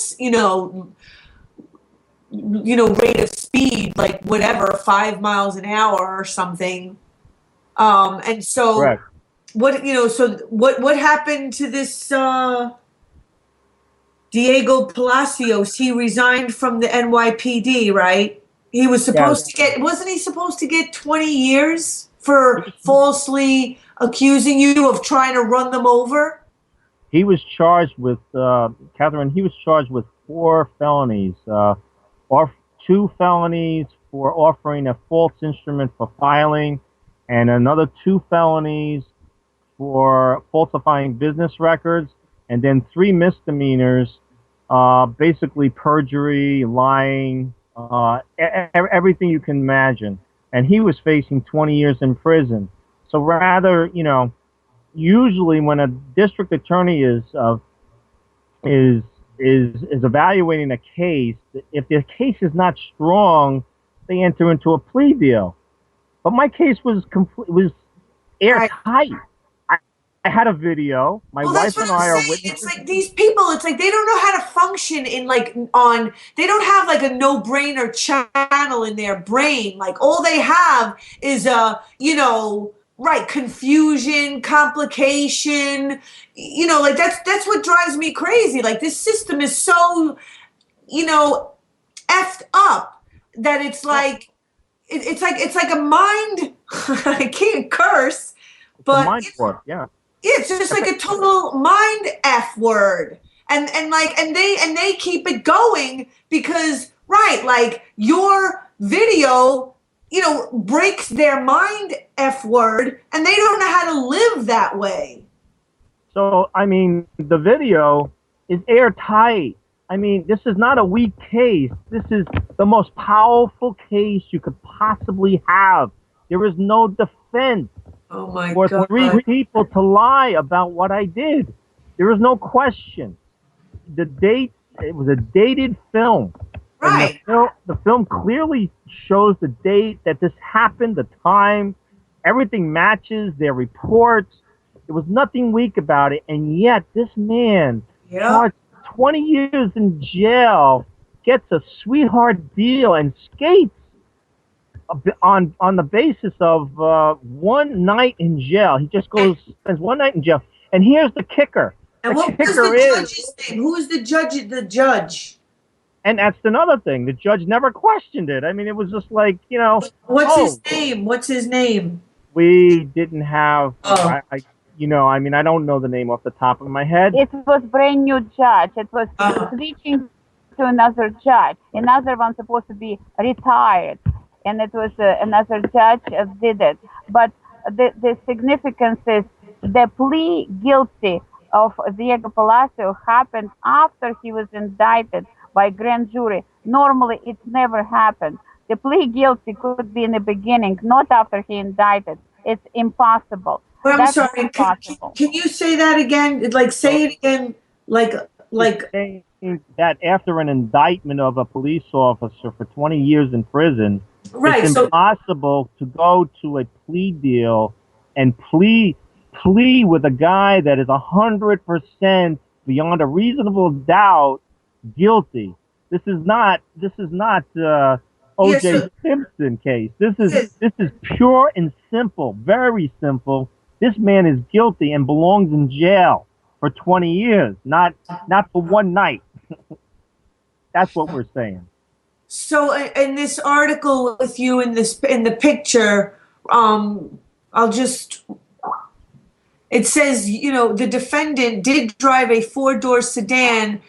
Speaker 1: rate of speed, like whatever, 5 miles an hour or something. And so
Speaker 3: Correct.
Speaker 1: What happened to this Diego Palacios? He resigned from the NYPD, right? He was supposed to wasn't he supposed to get 20 years for falsely accusing you of trying to run them over?
Speaker 3: He was charged with, Catherine, he was charged with 4 felonies, or 2 felonies for offering a false instrument for filing, and another 2 felonies for falsifying business records, and then 3 misdemeanors, basically perjury, lying, everything you can imagine. And he was facing 20 years in prison. So rather, usually when a district attorney is evaluating a case, if the case is not strong, they enter into a plea deal. But my case was airtight. I had a video. My wife and I are witnesses.
Speaker 1: It's like these people, it's like they don't know how to function in they don't have like a no-brainer channel in their brain. Like all they have is confusion, complication, that's what drives me crazy. Like this system is so, effed up that it's like a mind, I can't curse, but
Speaker 3: mind warp, yeah.
Speaker 1: It's just like a total mind F word. And they keep it going because, your video, breaks their mind F word and they don't know how to live that way.
Speaker 3: So, the video is airtight. This is not a weak case. This is the most powerful case you could possibly have. There is no defense.
Speaker 1: Oh my
Speaker 3: for
Speaker 1: God.
Speaker 3: 3 people to lie about what I did. There is no question. It was a dated film.
Speaker 1: Right.
Speaker 3: And the film clearly shows the date that this happened, the time. Everything matches their reports. There was nothing weak about it. And yet this man, charged 20 years in jail, gets a sweetheart deal and skates on the basis of one night in jail. He just spends one night in jail. And here's the kicker.
Speaker 1: And
Speaker 3: The
Speaker 1: what was
Speaker 3: kicker
Speaker 1: the
Speaker 3: is,
Speaker 1: judge's name? Who was the judge? The judge.
Speaker 3: and that's another thing. The judge never questioned it. I mean, it was just like,
Speaker 1: What's his name? What's his name?
Speaker 3: we didn't have.
Speaker 1: Oh.
Speaker 3: I mean, I don't know the name off the top of my head.
Speaker 2: It was brand new judge. It was switching to another judge. Another one supposed to be retired, and it was another judge did it. But the significance is the plea guilty of Diego Palacio happened after he was indicted by grand jury. Normally, it never happened. The plea guilty could be in the beginning, not after he indicted. It's impossible.
Speaker 1: Well, I'm
Speaker 2: That's
Speaker 1: sorry.
Speaker 2: impossible.
Speaker 1: Can you say that again? Like, say it again. Like.
Speaker 3: Saying that after an indictment of a police officer for 20 years in prison,
Speaker 1: Right,
Speaker 3: it's impossible to go to a plea deal and plea with a guy that is 100% beyond a reasonable doubt guilty. This is not O.J. Simpson case. This is pure and simple, very simple. This man is guilty and belongs in jail for 20 years, not for one night. That's what we're saying.
Speaker 1: So in this article with you in the picture, it says, the defendant did drive a 4-door sedan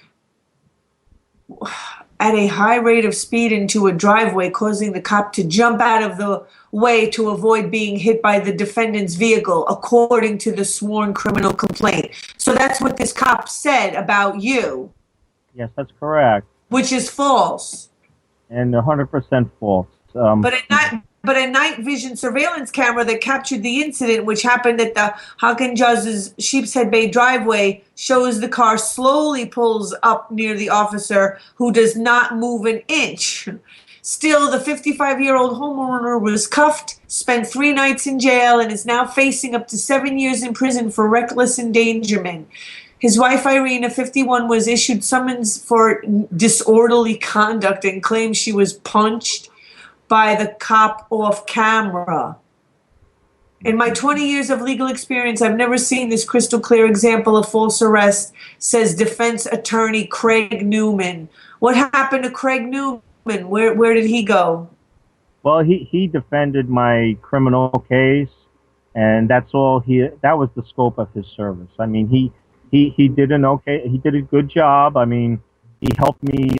Speaker 1: at a high rate of speed into a driveway, causing the cop to jump out of the way to avoid being hit by the defendant's vehicle, according to the sworn criminal complaint. So that's what this cop said about you.
Speaker 3: Yes, that's correct.
Speaker 1: Which is false.
Speaker 3: And 100% false.
Speaker 1: But a night vision surveillance camera that captured the incident, which happened at the Hockenjos' Sheepshead Bay driveway, shows the car slowly pulls up near the officer, who does not move an inch. Still, the 55-year-old homeowner was cuffed, spent 3 nights in jail, and is now facing up to 7 years in prison for reckless endangerment. His wife, Irina, 51, was issued summons for disorderly conduct and claims she was punched by the cop off camera. In my 20 years of legal experience, I've never seen this crystal clear example of false arrest, says defense attorney Craig Newman. What happened to Craig Newman? Where did he go?
Speaker 3: Well, he defended my criminal case, and that's all that was the scope of his service. I mean, he did a good job. I mean, he helped me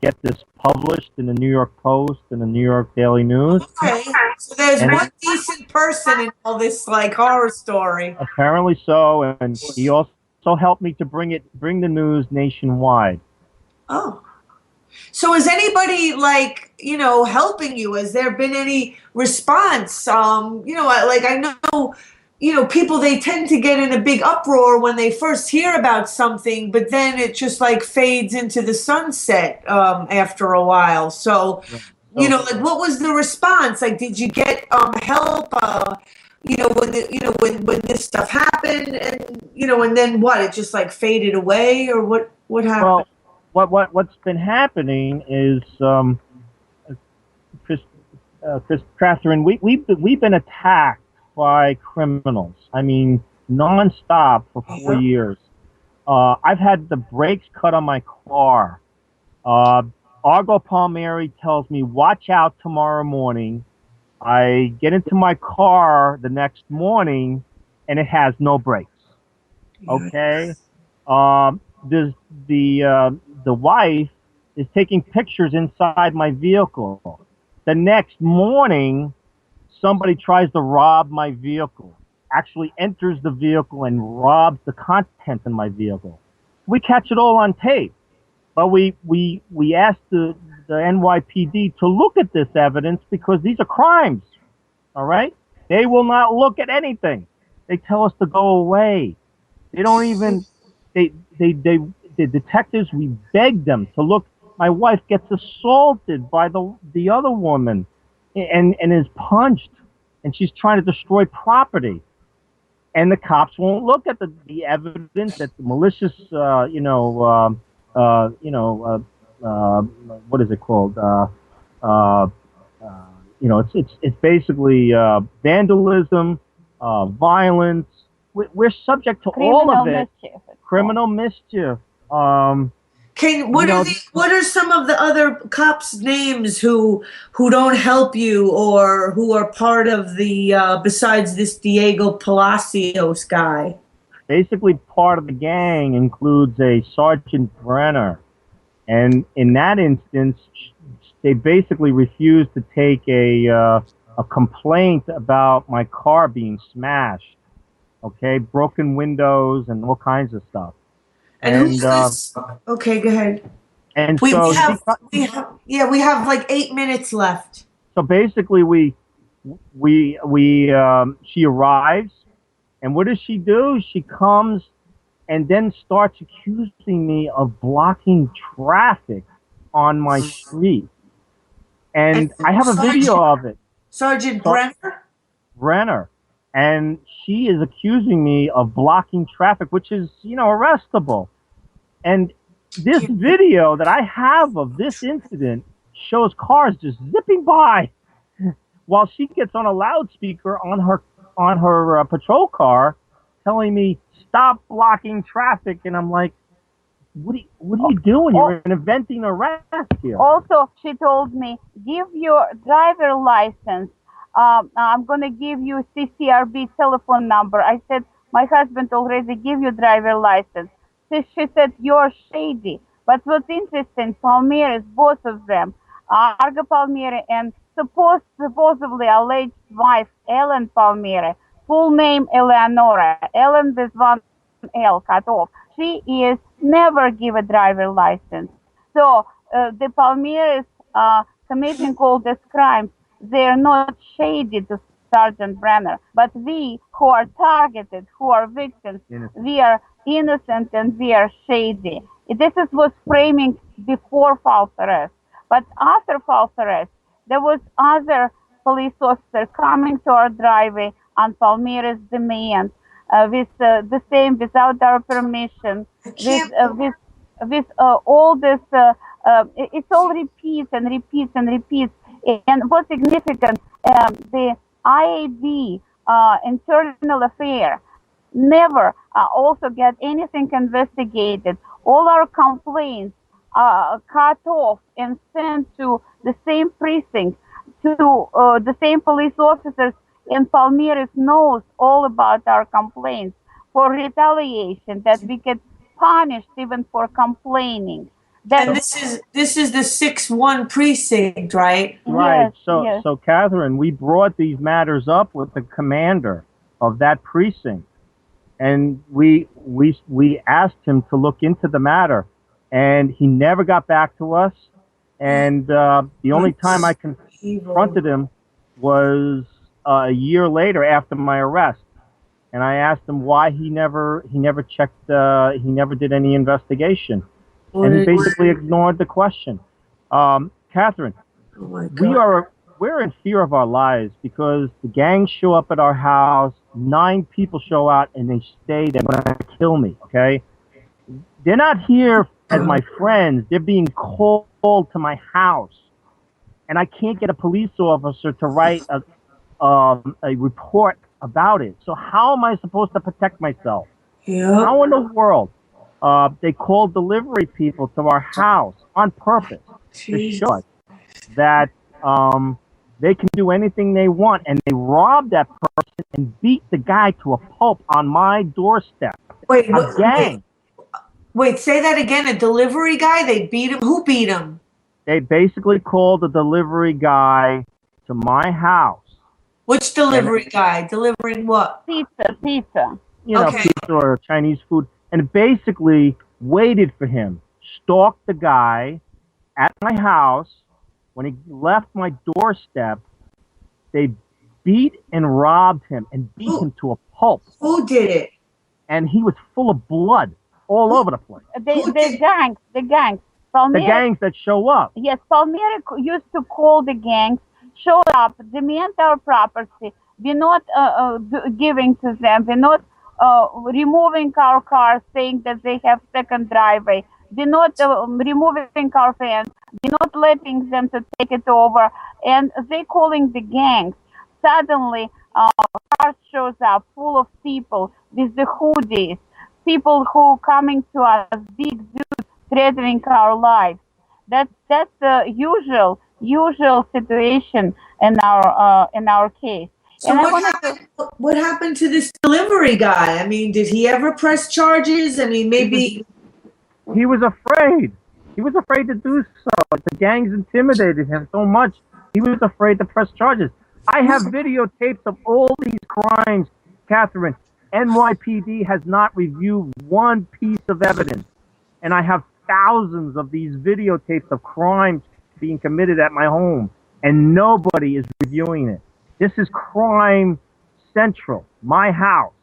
Speaker 3: get this published in the New York Post and the New York Daily News.
Speaker 1: Okay, so there's one decent person in all this horror story.
Speaker 3: Apparently so, and he also helped me to bring the news nationwide.
Speaker 1: Oh. So is anybody helping you? Has there been any response? I know, people, they tend to get in a big uproar when they first hear about something, but then it just fades into the sunset after a while. So, what was the response? Did you get help? When this stuff happened, and then what? It just faded away, or what happened?
Speaker 3: Well, what's been happening is, Catherine, we've been attacked by criminals. I mean, nonstop for 4 years. I've had the brakes cut on my car. Argo Palmieri tells me, watch out tomorrow morning. I get into my car the next morning, and it has no brakes. Okay? The wife is taking pictures inside my vehicle. The next morning, somebody tries to rob my vehicle, actually enters the vehicle and robs the content in my vehicle. We catch it all on tape, but we asked the NYPD to look at this evidence because these are crimes, all right? They will not look at anything. They tell us to go away. They don't even, the detectives, we beg them to look. My wife gets assaulted by the other woman and is punched, and she's trying to destroy property. And the cops won't look at the evidence, that the malicious, what is it called? you know, it's basically vandalism, violence. We're subject to all of it. Criminal mischief.
Speaker 1: What are some of the other cops' names who don't help you or who are part of the besides this Diego Palacios guy?
Speaker 3: Basically, part of the gang includes a Sergeant Brenner, and in that instance, they basically refused to take a complaint about my car being smashed. Okay, broken windows and all kinds of stuff.
Speaker 1: And who's this? Okay, go ahead.
Speaker 3: And
Speaker 1: we
Speaker 3: so
Speaker 1: have like 8 minutes left.
Speaker 3: So basically, she arrives, and what does she do? She comes and then starts accusing me of blocking traffic on my street. And I have a video of it.
Speaker 1: Sergeant Brenner?
Speaker 3: Brenner. And she is accusing me of blocking traffic, which is, arrestable. And this video that I have of this incident shows cars just zipping by while she gets on a loudspeaker on her patrol car telling me, stop blocking traffic. And I'm like, what are you doing? You're inventing arrest here.
Speaker 2: Also, she told me, give your driver license. I'm going to give you CCRB telephone number. I said, my husband already gave you driver license. So she said, you're shady. But what's interesting, Palmieri, both of them, Argo Palmieri and supposedly alleged wife, Ellen Palmieri, full name Eleonora, Ellen with one L cut off. She is never give a driver license. So the Palmieris committing all these crimes, they're not shady to Sergeant Brenner, but we who are targeted, who are victims, we are innocent and we are shady. This is was framing before false arrest. But after false arrest, there was other police officer coming to our driveway on Palmyra's demand, with the same, without our permission, with all this, it's all repeats and repeats and repeats. And what's significant, the IAB, internal affair, never also get anything investigated. All our complaints cut off and sent to the same precinct, to the same police officers, and Palmieris knows all about our complaints for retaliation, that we get punished even for complaining.
Speaker 1: And this is the 6-1 precinct, right?
Speaker 3: Right.
Speaker 2: Yes,
Speaker 3: so Catherine, we brought these matters up with the commander of that precinct, and we asked him to look into the matter, and he never got back to us. And the only time I confronted him was a year later after my arrest, and I asked him why he never checked, he never did any investigation, and he basically ignored the question. Catherine, we're in fear of our lives because the gangs show up at our house, 9 people show out, and they stay. They're going to kill me. Okay, they're not here as my friends. They're being called to my house, and I can't get a police officer to write a report about it. So how am I supposed to protect myself? How in the world? They called delivery people to our house on purpose to show us that they can do anything they want, and they robbed that person and beat the guy to a pulp on my doorstep.
Speaker 1: Wait, say that again. A delivery guy? They beat him? Who beat him?
Speaker 3: They basically called the delivery guy to my house.
Speaker 1: Which delivery guy? Delivering what?
Speaker 2: Pizza.
Speaker 3: Pizza or Chinese food. And basically waited for him, stalked the guy at my house. When he left my doorstep, they beat and robbed him and beat him to a pulp.
Speaker 1: Who did it?
Speaker 3: And he was full of blood all over the place.
Speaker 2: The gangs.
Speaker 3: The gangs that show up.
Speaker 2: Yes, Palmieri used to call the gangs, show up, demand our property. We're not giving to them. We're not removing our cars, saying that they have second driveway. we're not removing our fence, we're not letting them to take it over, and they calling the gangs. Suddenly, cars shows up full of people with the hoodies, people who coming to us, big dudes threatening our lives. That's the usual situation in our case.
Speaker 1: So
Speaker 2: And I
Speaker 1: what
Speaker 2: wanted to.
Speaker 1: happened? What happened to this delivery guy? I mean, did he ever press charges? I mean, maybe.
Speaker 3: He was afraid. He was afraid to do so. The gangs intimidated him so much. He was afraid to press charges. I have videotapes of all these crimes, Catherine. NYPD has not reviewed one piece of evidence. And I have thousands of these videotapes of crimes being committed at my home. And nobody is reviewing it. This is crime central. My house.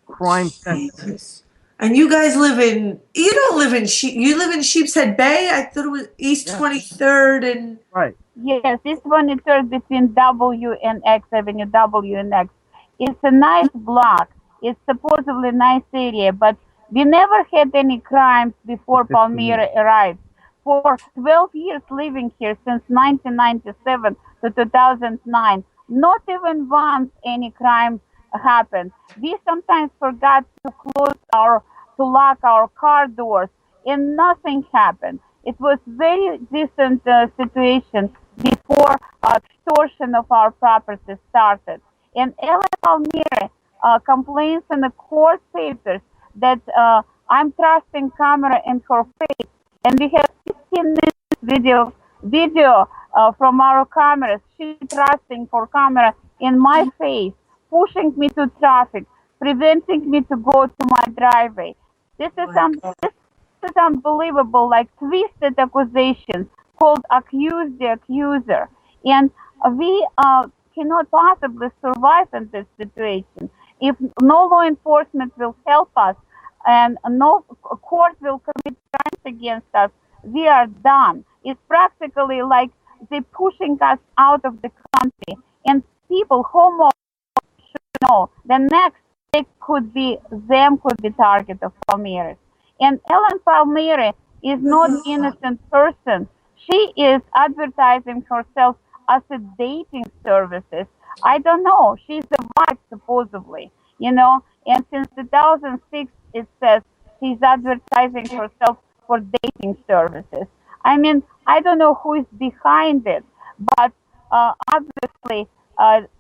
Speaker 3: Crime central.
Speaker 1: Jesus. And you guys you don't live in you live in Sheepshead Bay? I thought it was East 23rd and.
Speaker 3: Right.
Speaker 2: Yes, this one is between W and X Avenue, W and X. It's a nice block. It's supposedly a nice area, but we never had any crimes before Palmyra arrived. For 12 years living here, since 1997 to 2009, not even once any crime happened. We sometimes forgot to lock our car doors, and nothing happened. It was very decent situation before extortion of our property started. And Ellen Palmyra complains in the court papers that I'm trusting camera in her face, and we have 15 minutes video from our cameras. She trusting for camera in my face, pushing me to traffic, preventing me to go to my driveway. This is unbelievable, like twisted accusations called accuse the accuser. And we cannot possibly survive in this situation. If no law enforcement will help us and no court will commit crimes against us, we are done. It's practically like they're pushing us out of the country. And people, homo, should know the next they could be target of Palmyra. And Ellen Palmyra is not innocent person. She is advertising herself as a dating services. I don't know. She's a wife supposedly, and since 2006 it says she's advertising herself for dating services. I mean, I don't know who is behind it, but obviously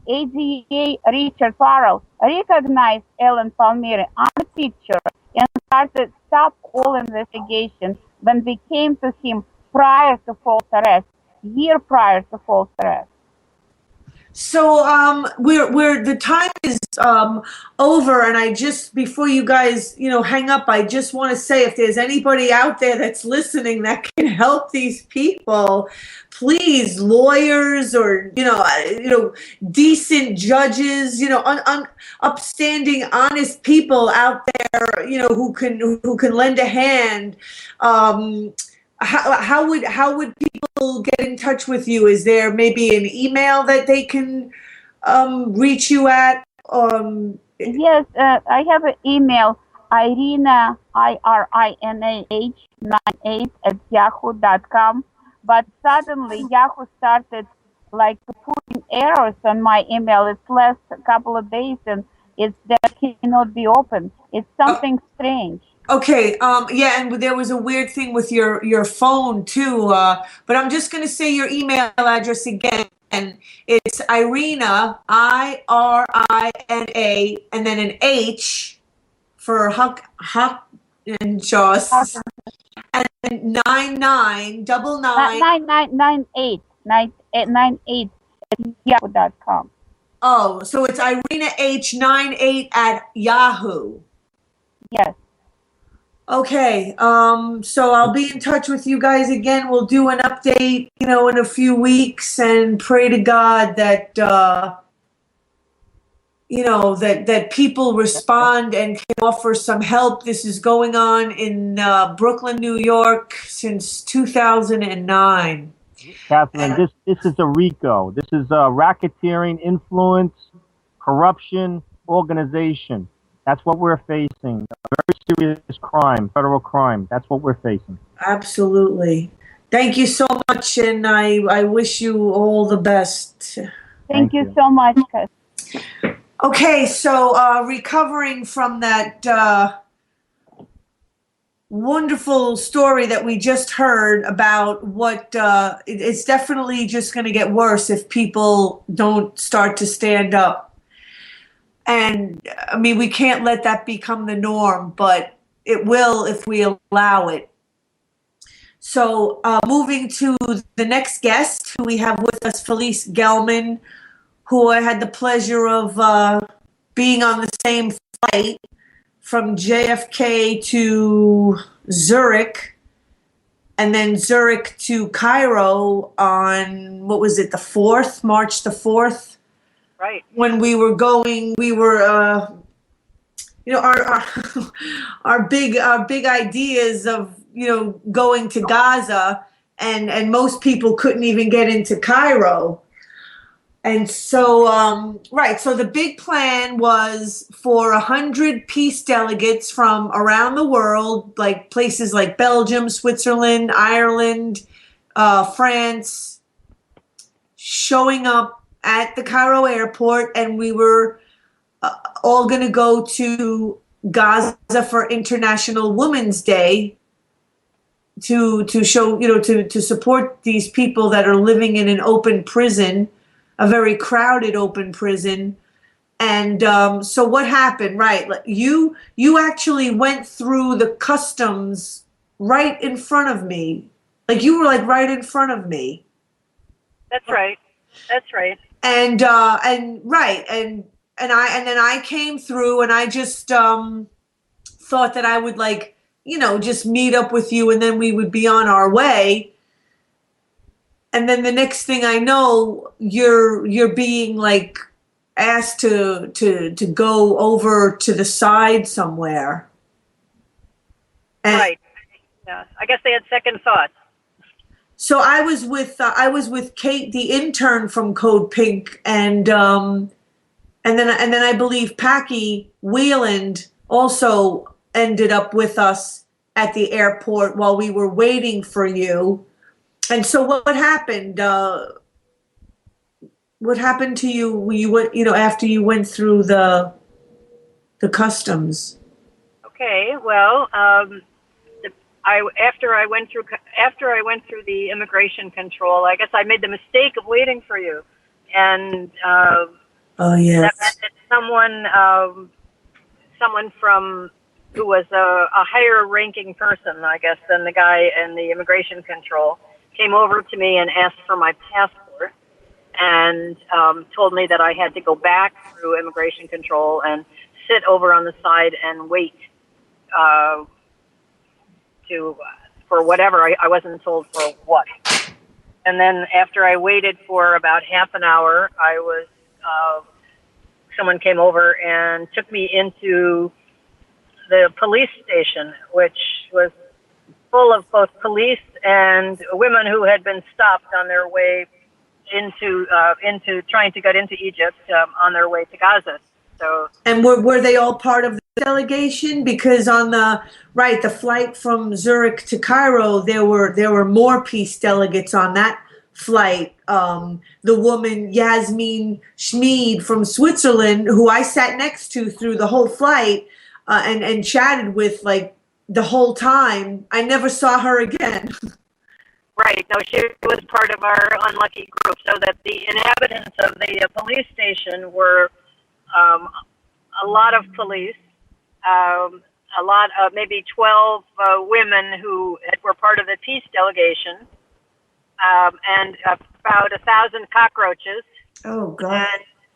Speaker 2: ADA Richard Farrell recognized Ellen Palmyra on the picture and started stop all investigation when we came to him prior to false arrest, year prior to false arrest.
Speaker 1: So we're the time is over, and I just before you guys hang up, I just want to say if there's anybody out there that's listening that can help these people, please, lawyers or decent judges, upstanding, honest people out there, who can lend a hand. How would people get in touch with you? Is there maybe an email that they can reach you at?
Speaker 2: Yes, I have an email, Irina, IRINAH 98 at yahoo.com. But suddenly Yahoo started like putting errors on my email. It's last a couple of days and that cannot be opened. It's something strange.
Speaker 1: Okay. Yeah, and there was a weird thing with your phone too. But I'm just going to say your email address again. And it's Irina, IRINA, and then an H for Hockenjos, and
Speaker 2: 9998 at yahoo.com.
Speaker 1: Oh, so it's Irina H98 at Yahoo.
Speaker 2: Yes.
Speaker 1: Okay, so I'll be in touch with you guys again. We'll do an update, in a few weeks, and pray to God that, that people respond and can offer some help. This is going on in Brooklyn, New York since 2009.
Speaker 3: Catherine, this is a RICO. This is a racketeering, influence, corruption organization. That's what we're facing. A very serious crime, federal crime. That's what we're facing.
Speaker 1: Absolutely. Thank you so much, and I wish you all the best.
Speaker 2: Thank you so much, Cass.
Speaker 1: Okay, so recovering from that wonderful story that we just heard about what it's definitely just going to get worse if people don't start to stand up. And I mean, we can't let that become the norm, but it will if we allow it. So moving to the next guest who we have with us, Felice Gelman, who I had the pleasure of being on the same flight from JFK to Zurich, and then Zurich to Cairo on, what was it, the 4th, March the 4th?
Speaker 4: Right.
Speaker 1: When we were going, we were, you know, our big ideas of, you know, going to Gaza, and most people couldn't even get into Cairo. And so, right, so the big plan was for 100 peace delegates from around the world, like places like Belgium, Switzerland, Ireland, France, showing up at the Cairo airport, and we were all going to go to Gaza for International Women's Day to show, you know, to support these people that are living in an open prison, a very crowded open prison. And so what happened, right? You actually went through the customs right in front of me. Like you were like right in front of me.
Speaker 4: That's right. That's right.
Speaker 1: And right. And then I came through, and I just thought that I would, like, you know, just meet up with you, and then we would be on our way. And then the next thing I know, you're being like asked to go over to the side somewhere. And
Speaker 4: Right. Yeah. I guess they had second thoughts.
Speaker 1: so I was with Kate, the intern from Code Pink, and then I believe Packy Wheeland also ended up with us at the airport while we were waiting for you. And so what happened? What happened to you when you went, you know, after you went through the customs?
Speaker 4: Okay. Well, after I went through the immigration control, I guess I made the mistake of waiting for you, and
Speaker 1: Oh yes.
Speaker 4: that meant that someone from who was a higher ranking person, I guess, than the guy in the immigration control, came over to me and asked for my passport, and told me that I had to go back through immigration control and sit over on the side and wait for whatever. I wasn't told for what. And then after I waited for about half an hour, someone came over and took me into the police station, which was full of both police and women who had been stopped on their way into trying to get into Egypt, on their way to Gaza. So,
Speaker 1: and were they all part of the delegation? Because on the flight from Zurich to Cairo, there were more peace delegates on that flight. The woman Yasmin Schmid from Switzerland, who I sat next to through the whole flight, and chatted with, like, the whole time. I never saw her again.
Speaker 4: right. No, she was part of our unlucky group, so that the inhabitants of the police station were a lot of police, maybe 12 women who were part of the peace delegation, and about 1,000 cockroaches.
Speaker 1: Oh God!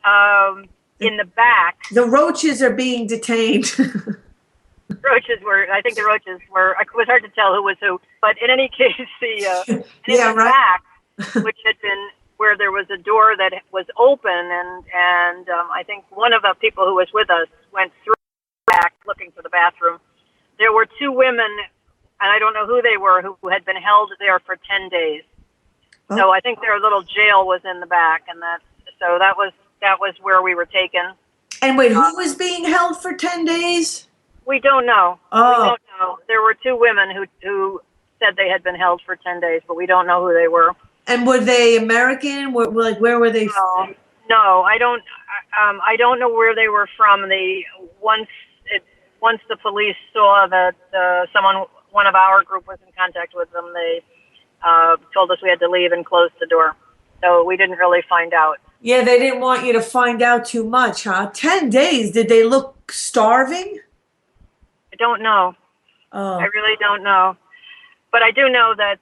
Speaker 4: And in the back,
Speaker 1: the roaches are being detained.
Speaker 4: I think the roaches were, it was hard to tell who was who, but in any case, back, which had been where there was a door that was open, and I think one of the people who was with us went through the back looking for the bathroom. There were two women, and I don't know who they were, who had been held there for 10 days. Oh. So I think their little jail was in the back, and that was where we were taken.
Speaker 1: And wait, who was being held for 10 days?
Speaker 4: We don't know.
Speaker 1: Oh.
Speaker 4: We don't know. There were two women who said they had been held for 10 days, but we don't know who they were.
Speaker 1: And were they American? Where were they?
Speaker 4: No, I don't. I don't know where they were from. Once the police saw that one of our group was in contact with them, they told us we had to leave and close the door. So we didn't really find out.
Speaker 1: Yeah, they didn't want you to find out too much, huh? 10 days. Did they look starving?
Speaker 4: I don't know.
Speaker 1: Oh.
Speaker 4: I really don't know. But I do know that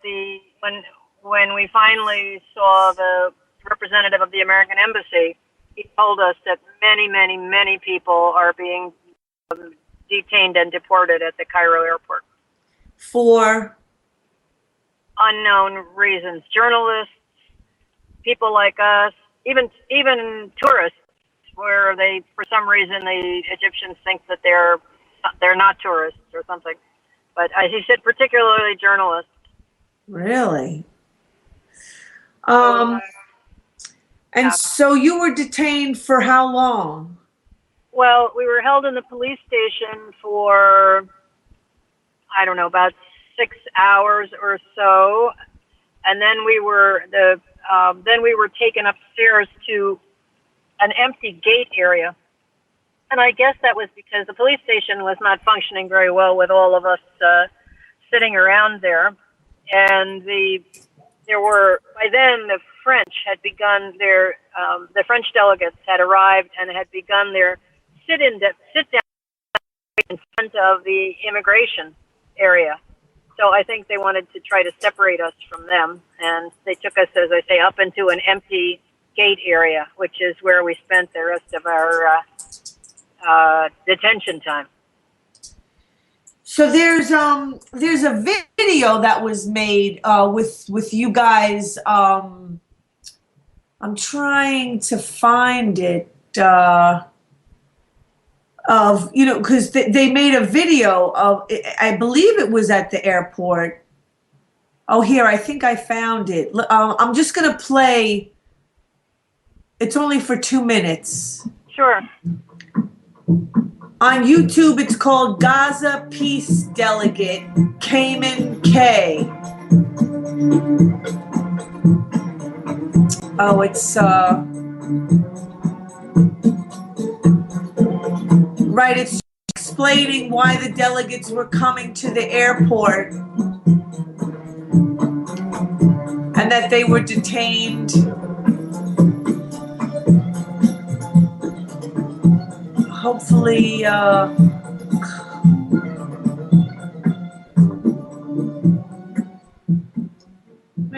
Speaker 4: when we finally saw the representative of the American Embassy, he told us that many, many, many people are being detained and deported at the Cairo airport.
Speaker 1: For?
Speaker 4: Unknown reasons. Journalists, people like us, even tourists, where for some reason the Egyptians think that they're not tourists or something. But he said particularly journalists.
Speaker 1: Really? So you were detained for how long?
Speaker 4: Well, we were held in the police station for, I don't know, about 6 hours or so, and then we were taken upstairs to an empty gate area. And I guess that was because the police station was not functioning very well with all of us sitting around there. And by then the French had begun the French delegates had arrived and had begun their sit down in front of the immigration area. So I think they wanted to try to separate us from them. And they took us, as I say, up into an empty gate area, which is where we spent the rest of our detention time.
Speaker 1: So there's a video that was made with you guys. I'm trying to find it because they made a video of, I believe it was at the airport. Oh, here, I think I found it. I'm just gonna play. It's only for 2 minutes.
Speaker 4: Sure.
Speaker 1: On YouTube, it's called Gaza Peace Delegate Cayman K. Oh, it's right. It's explaining why the delegates were coming to the airport and that they were detained. Hopefully,
Speaker 5: My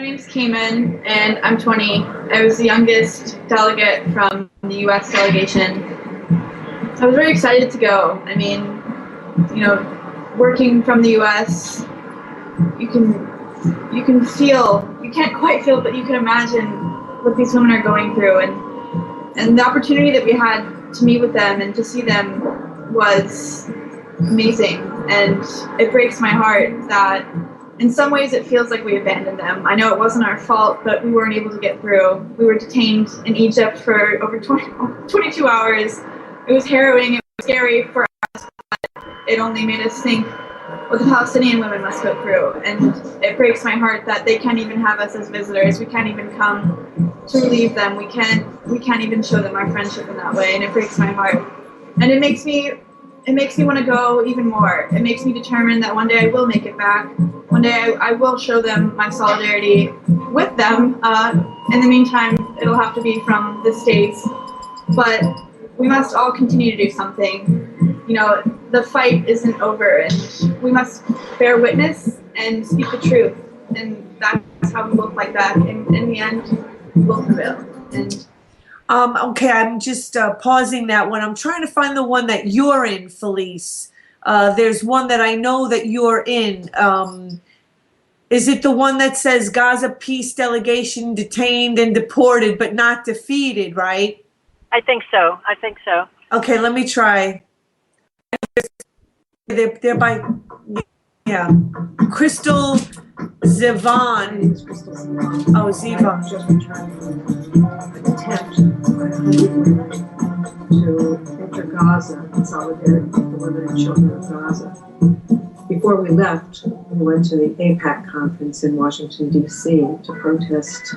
Speaker 5: name's Cayman, and I'm 20. I was the youngest delegate from the U.S. delegation. So I was very excited to go. I mean, working from the U.S., you can feel, you can't quite feel, but you can imagine what these women are going through. And the opportunity that we had to meet with them and to see them was amazing. And it breaks my heart that in some ways it feels like we abandoned them. I know it wasn't our fault, but we weren't able to get through. We were detained in Egypt for over 22 hours. It was harrowing, it was scary for us, but it only made us think what the Palestinian women must go through. And it breaks my heart that they can't even have us as visitors. We can't even come to relieve them. We can't even show them our friendship in that way, and it breaks my heart. And it makes me want to go even more. It makes me determined that one day I will make it back. One day I will show them my solidarity with them. In the meantime, it'll have to be from the States. But we must all continue to do something. The fight isn't over, and we must bear witness and speak the truth. And that's how we will fight back. And in the end, we'll prevail. And
Speaker 1: okay, I'm just pausing that one. I'm trying to find the one that you're in, Felice. There's one that I know that you're in. Is it the one that says Gaza Peace Delegation detained and deported but not defeated, right?
Speaker 4: I think so.
Speaker 1: Okay, let me try. They're by, yeah. Crystal Zivan. Oh, Ziva.
Speaker 6: Just returned from an attempt by 100 women to enter Gaza in solidarity with the women and children of Gaza. Before we left, we went to the AIPAC conference in Washington, D.C. to protest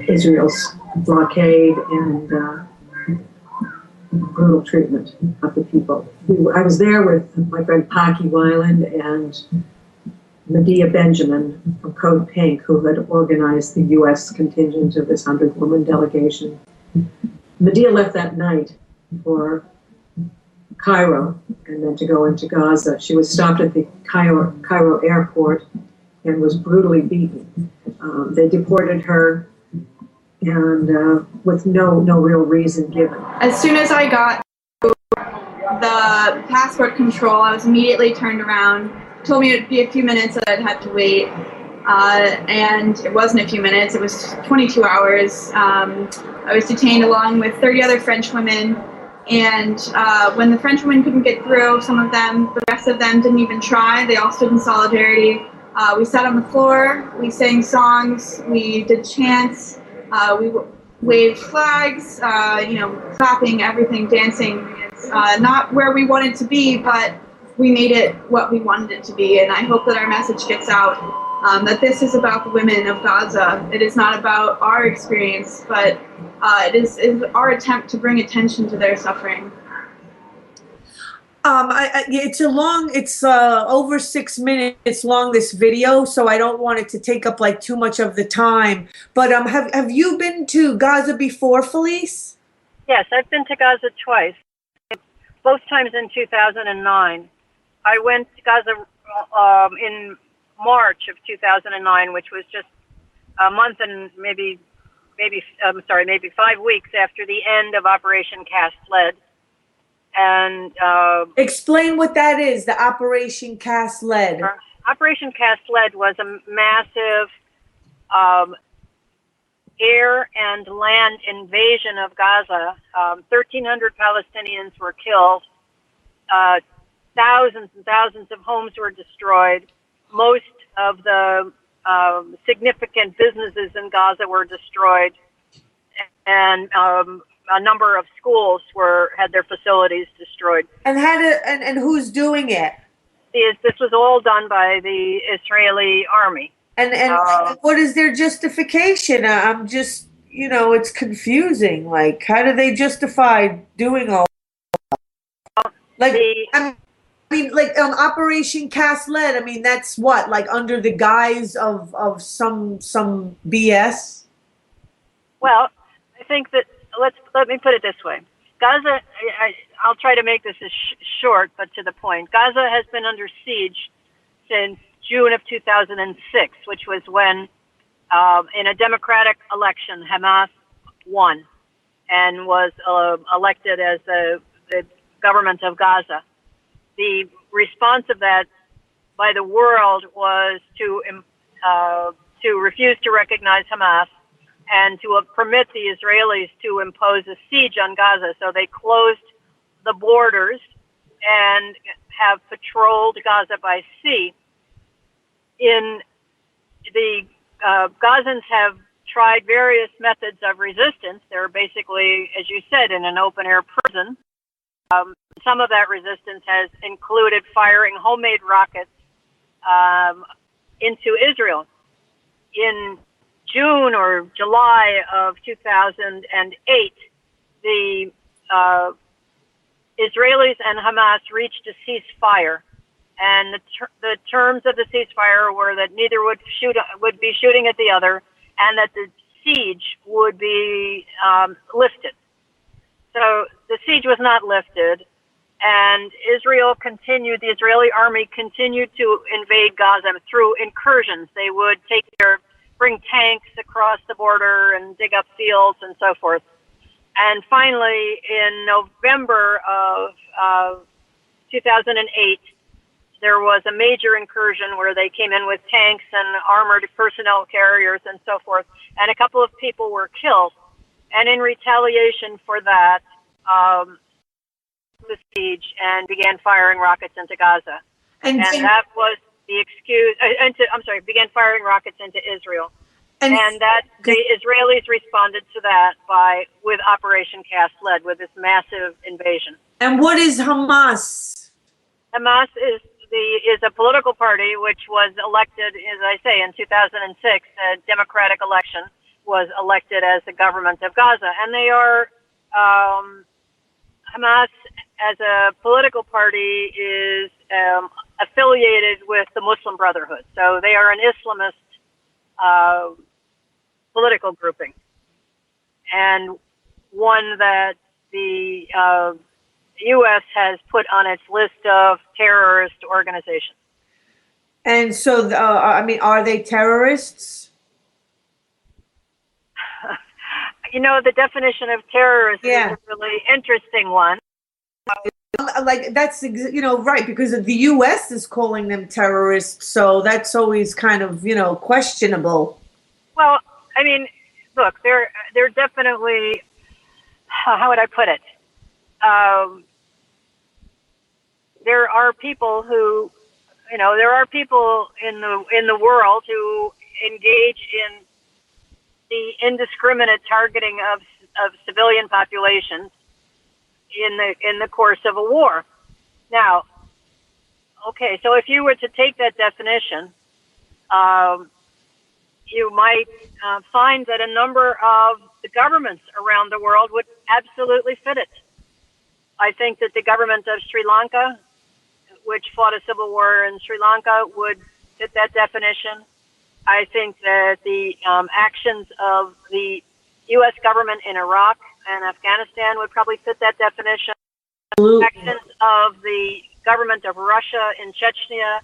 Speaker 6: Israel's blockade and brutal treatment of the people. I was there with my friend Paki Weiland and Medea Benjamin from Code Pink, who had organized the U.S. contingent of this 100-woman delegation. Medea left that night for Cairo and then to go into Gaza. She was stopped at the Cairo airport and was brutally beaten. They deported her and with no real reason given.
Speaker 5: As soon as I got the passport control, I was immediately turned around, told me it would be a few minutes that I'd have to wait. And it wasn't a few minutes, it was 22 hours. I was detained along with 30 other French women. And when the French women couldn't get through, some of them, the rest of them didn't even try. They all stood in solidarity. We sat on the floor, we sang songs, we did chants, we waved flags, clapping, everything, dancing. It's not where we wanted to be, but we made it what we wanted it to be. And I hope that our message gets out, that this is about the women of Gaza. It is not about our experience, but it is our attempt to bring attention to their suffering.
Speaker 1: It's over 6 minutes long, this video, so I don't want it to take up like too much of the time. But have you been to Gaza before, Felice?
Speaker 4: Yes, I've been to Gaza twice, both times in 2009. I went to Gaza in March of 2009, which was just a month and maybe 5 weeks after the end of Operation Cast Lead. And
Speaker 1: explain what that is, the Operation Cast Lead.
Speaker 4: Operation Cast Lead was a massive air and land invasion of Gaza. 1,300 Palestinians were killed. Thousands and thousands of homes were destroyed. Most of the significant businesses in Gaza were destroyed, and a number of schools had their facilities destroyed.
Speaker 1: And and who's doing it?
Speaker 4: This was all done by the Israeli army.
Speaker 1: And what is their justification? I'm just, it's confusing. Like, how do they justify doing all that? Like, Operation Cast Lead, that's what, like under the guise of some BS?
Speaker 4: Well, I think that, let me put it this way. Gaza, I'll try to make this as short, but to the point. Gaza has been under siege since June of 2006, which was when, in a democratic election, Hamas won and was elected as the government of Gaza. The response of that by the world was to refuse to recognize Hamas and to permit the Israelis to impose a siege on Gaza. So they closed the borders and have patrolled Gaza by sea. The Gazans have tried various methods of resistance. They're basically, as you said, in an open-air prison. Some of that resistance has included firing homemade rockets into Israel. In June or July of 2008, the Israelis and Hamas reached a ceasefire, and the terms of the ceasefire were that neither would be shooting at the other, and that the siege would be lifted. So the siege was not lifted, and the Israeli army continued to invade Gaza through incursions. They would bring tanks across the border and dig up fields and so forth. And finally, in November of 2008, there was a major incursion where they came in with tanks and armored personnel carriers and so forth, and a couple of people were killed. And in retaliation for that, the siege and began firing rockets into Gaza. And that was began firing rockets into Israel. And that the Israelis responded to that with Operation Cast Lead, with this massive invasion.
Speaker 1: And what is Hamas?
Speaker 4: Hamas is a political party which was elected, as I say, in 2006. A democratic election was elected as the government of Gaza, and they are Hamas as a political party is affiliated with the Muslim Brotherhood, so they are an Islamist political grouping, and one that the U.S. has put on its list of terrorist organizations.
Speaker 1: And so, are they terrorists?
Speaker 4: The definition of terrorist is a really interesting one.
Speaker 1: That's, right, because the U.S. is calling them terrorists, so that's always kind of, questionable.
Speaker 4: Well, look, they're definitely, how would I put it? There are people who, there are people in the world who engage in the indiscriminate targeting of civilian populations in the course of a war. Now, okay, so if you were to take that definition, you might find that a number of the governments around the world would absolutely fit it. I think that the government of Sri Lanka, which fought a civil war in Sri Lanka, would fit that definition. I think that the actions of the U.S. government in Iraq and Afghanistan would probably fit that definition.
Speaker 1: Absolutely.
Speaker 4: Actions of the government of Russia in Chechnya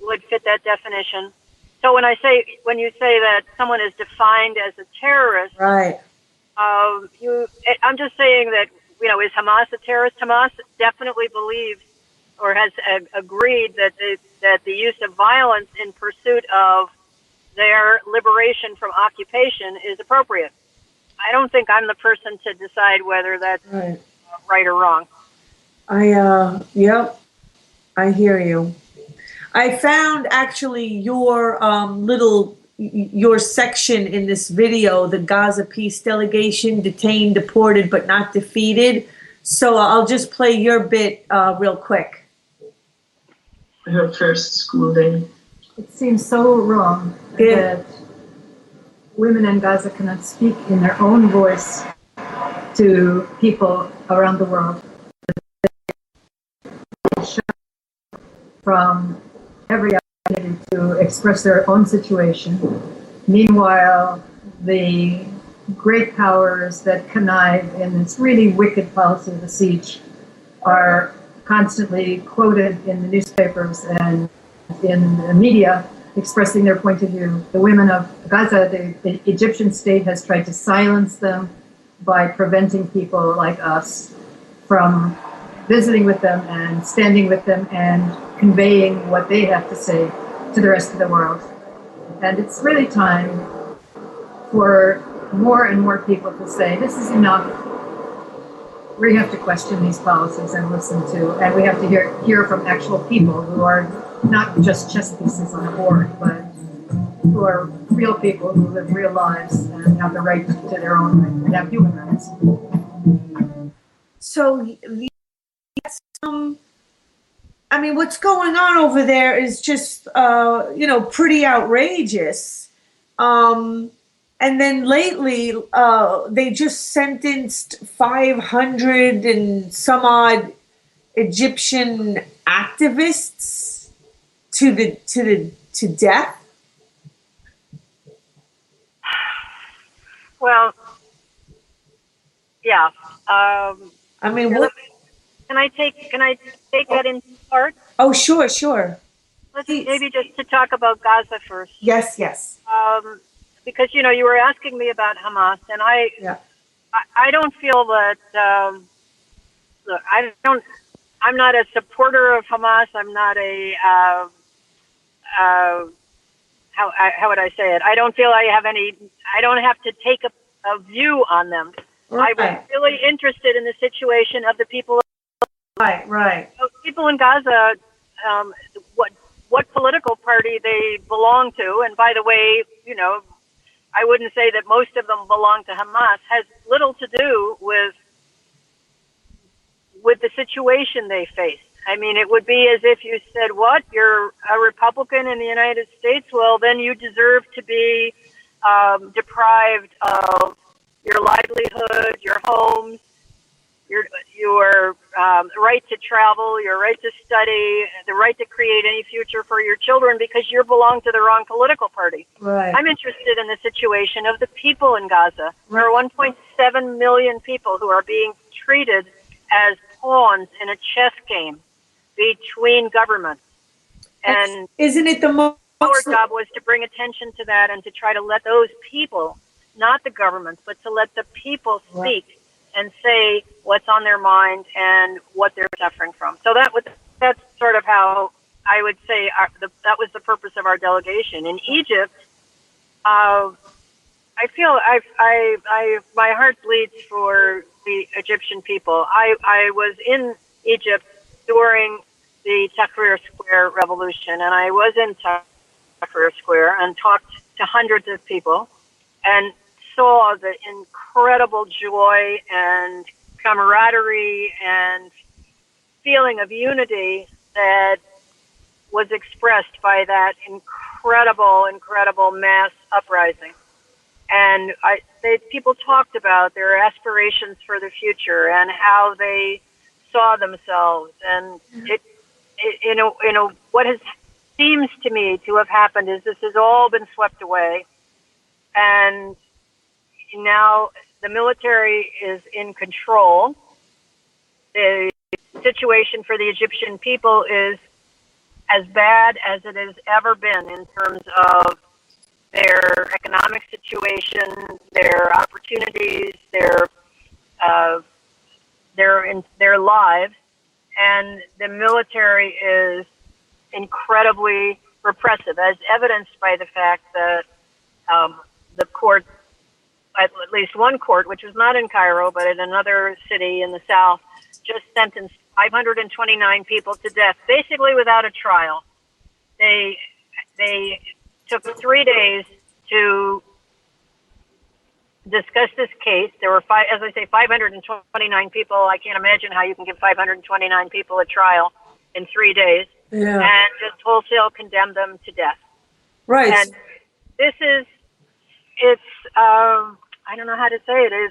Speaker 4: would fit that definition. So when you say that someone is defined as a terrorist,
Speaker 1: right?
Speaker 4: I'm just saying that, is Hamas a terrorist? Hamas definitely believes or has agreed that the use of violence in pursuit of their liberation from occupation is appropriate. I don't think I'm the person to decide whether that's right or wrong.
Speaker 1: I hear you. I found actually your your section in this video, the Gaza peace delegation detained, deported, but not defeated. So I'll just play your bit real quick.
Speaker 7: Her first school day.
Speaker 8: It seems so wrong that women in Gaza cannot speak in their own voice to people around the world. From every opportunity to express their own situation. Meanwhile, the great powers that connive in this really wicked policy of the siege are constantly quoted in the newspapers and in the media expressing their point of view. The women of Gaza, the Egyptian state has tried to silence them by preventing people like us from visiting with them and standing with them and conveying what they have to say to the rest of the world. And it's really time for more and more people to say, this is enough. We have to question these policies and listen to, and we have to hear from actual people who are not just chess pieces on a board, but who are real people who live real lives and have the right to their own rights and have human rights.
Speaker 1: So, what's going on over there is just, pretty outrageous. And then lately, they just sentenced 500 and some odd Egyptian activists to death.
Speaker 4: Well, yeah.
Speaker 1: What?
Speaker 4: Can I take that in part?
Speaker 1: Oh, sure.
Speaker 4: Let's maybe just to talk about Gaza first.
Speaker 1: Yes.
Speaker 4: Because you were asking me about Hamas, and I don't feel that. Look, I'm not a supporter of Hamas. I'm not a. How would I say it? I don't feel I don't have to take a view on them.
Speaker 1: Right.
Speaker 4: I was really interested in the situation of the people.
Speaker 1: Right.
Speaker 4: So people in Gaza, what what political party they belong to. And by the way, I wouldn't say that most of them belong to Hamas, has little to do with the situation they face. I mean, it would be as if you said, what, you're a Republican in the United States? Well, then you deserve to be deprived of your livelihood, your homes, your right to travel, your right to study, the right to create any future for your children because you belong to the wrong political party.
Speaker 1: Right.
Speaker 4: I'm interested in the situation of the people in Gaza. There are 1.7 million people who are being treated as pawns in a chess game between governments. And
Speaker 1: isn't it the most...
Speaker 4: Our job was to bring attention to that and to try to let those people, not the governments, but to let the people speak and say what's on their mind and what they're suffering from. So that's sort of how I would say that was the purpose of our delegation. In Egypt, I feel my heart bleeds for the Egyptian people. I was in Egypt during the Tahrir Square revolution, and I was in Tahrir Square and talked to hundreds of people and saw the incredible joy and camaraderie and feeling of unity that was expressed by that incredible mass uprising. And people talked about their aspirations for the future and how they saw themselves. And what seems to me to have happened is this has all been swept away, and now the military is in control. The situation for the Egyptian people is as bad as it has ever been in terms of their economic situation, their opportunities, their lives, and the military is incredibly repressive, as evidenced by the fact that the court, at least one court, which was not in Cairo, but in another city in the south, just sentenced 529 people to death, basically without a trial. They took 3 days to discuss this case. There were 529 people. I can't imagine how you can give 529 people a trial in 3 days and just wholesale condemn them to death.
Speaker 1: Right.
Speaker 4: And this is, I don't know how to say it.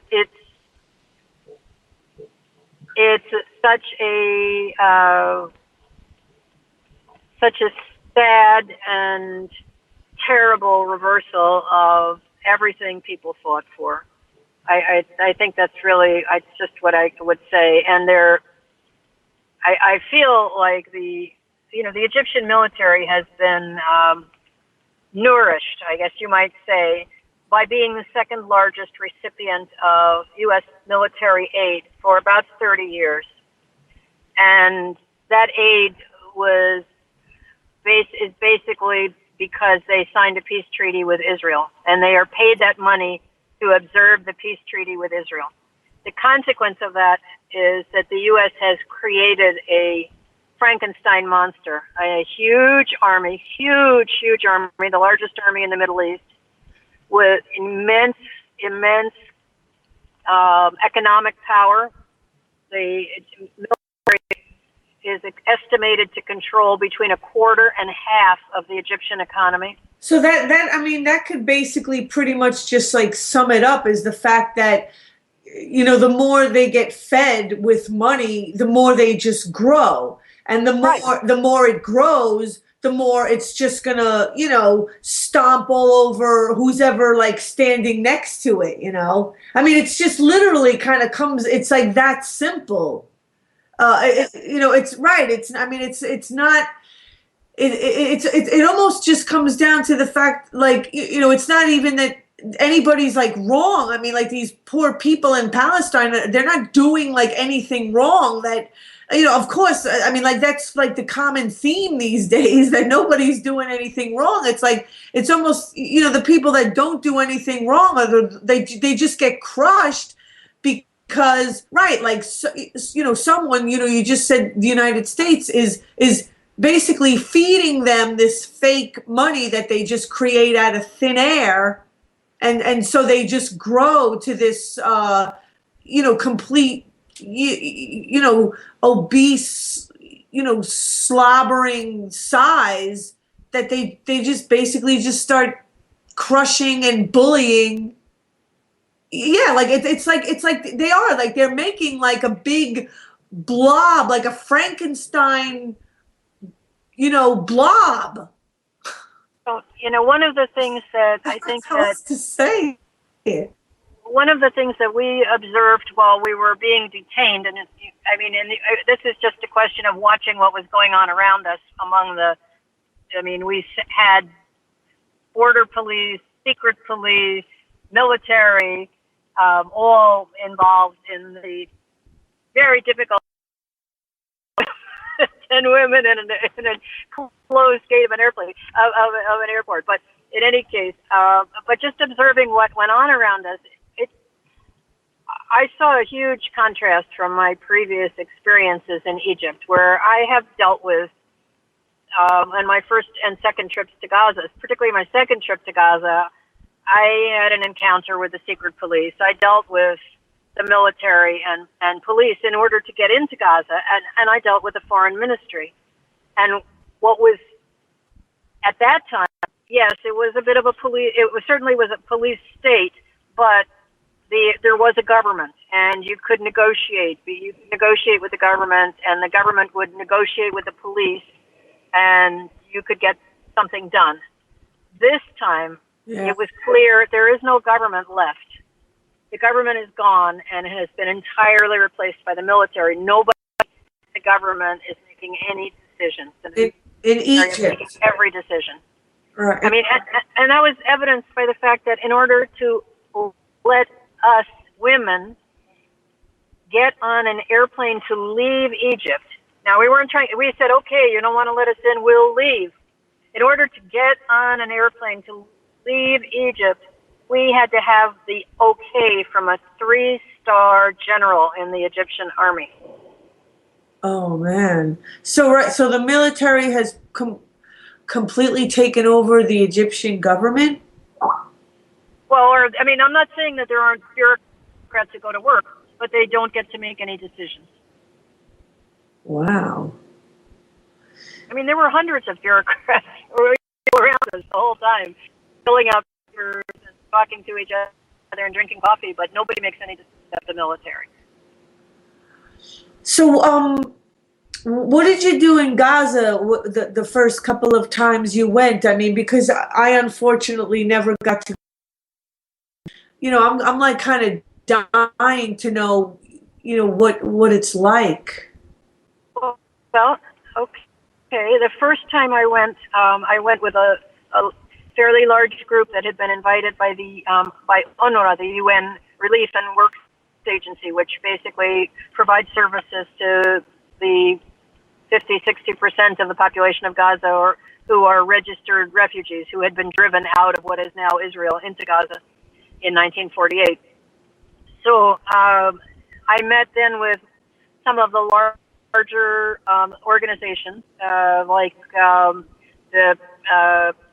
Speaker 4: It's such a sad and terrible reversal of everything people fought for. I think that's really just what I would say. And I feel like the Egyptian military has been nourished, I guess you might say, by being the second largest recipient of U.S. military aid for about 30 years. And that aid is basically because they signed a peace treaty with Israel, and they are paid that money to observe the peace treaty with Israel. The consequence of that is that the U.S. has created a Frankenstein monster, a huge army, the largest army in the Middle East, with immense economic power. The military is estimated to control between a quarter and half of the Egyptian economy.
Speaker 1: So that could basically pretty much just like sum it up, is the fact that, the more they get fed with money, the more they just grow. And the more it grows, the more it's just gonna, stomp all over who's ever like standing next to it, I mean, it's just literally kind of it's like that simple. It's right. It almost just comes down to the fact, like, it's not even that anybody's like wrong. I mean, like, these poor people in Palestine, they're not doing like anything wrong. That, of course, I mean, like, that's like the common theme these days, that nobody's doing anything wrong. It's like, it's almost, the people that don't do anything wrong, they just get crushed because, right, like, someone, you just said the United States is basically feeding them this fake money that they just create out of thin air. And so they just grow to this, complete, obese, slobbering size that they just basically just start crushing and bullying. Yeah, like it's like they are like they're making like a big blob, like a Frankenstein, blob.
Speaker 4: So, one of the things that I think that
Speaker 1: to say it.
Speaker 4: One of the things that we observed while we were being detained, and this is just a question of watching what was going on around us we had border police, secret police, military, all involved in the very difficult 10 women in a closed gate of an airplane, of an airport. But in any case, but just observing what went on around us, I saw a huge contrast from my previous experiences in Egypt, where I have dealt with, on my first and second trips to Gaza, particularly my second trip to Gaza, I had an encounter with the secret police. I dealt with the military and police in order to get into Gaza, and I dealt with the foreign ministry. And what was, at that time, yes, it was a bit of a certainly was a police state, but there was a government, and you could negotiate. You could negotiate with the government, and the government would negotiate with the police, and you could get something done. This time, It was clear there is no government left. The government is gone and has been entirely replaced by the military. Nobody in the government is making any decisions.
Speaker 1: In Egypt.
Speaker 4: Making every decision.
Speaker 1: Right.
Speaker 4: I mean, and that was evidenced by the fact that in order to let us women get on an airplane to leave Egypt, now we said, okay, you don't want to let us in, we'll leave. In order to get on an airplane to leave Egypt, we had to have the okay from a 3-star general in the Egyptian army.
Speaker 1: Oh man! So the military has completely taken over the Egyptian government.
Speaker 4: Well, I'm not saying that there aren't bureaucrats who go to work, but they don't get to make any decisions.
Speaker 1: Wow.
Speaker 4: I mean, there were hundreds of bureaucrats around us the whole time, filling out papers and talking to each other and drinking coffee, but nobody makes any decisions except the military.
Speaker 1: So, what did you do in Gaza the first couple of times you went? I mean, because I unfortunately never got to. I'm like kind of dying to know, what it's like.
Speaker 4: Well, okay. The first time I went with a fairly large group that had been invited by by UNRWA, the UN Relief and Works Agency, which basically provides services to the 50-60% of the population of Gaza who are registered refugees who had been driven out of what is now Israel into Gaza in 1948. So I met then with some of the larger organizations like the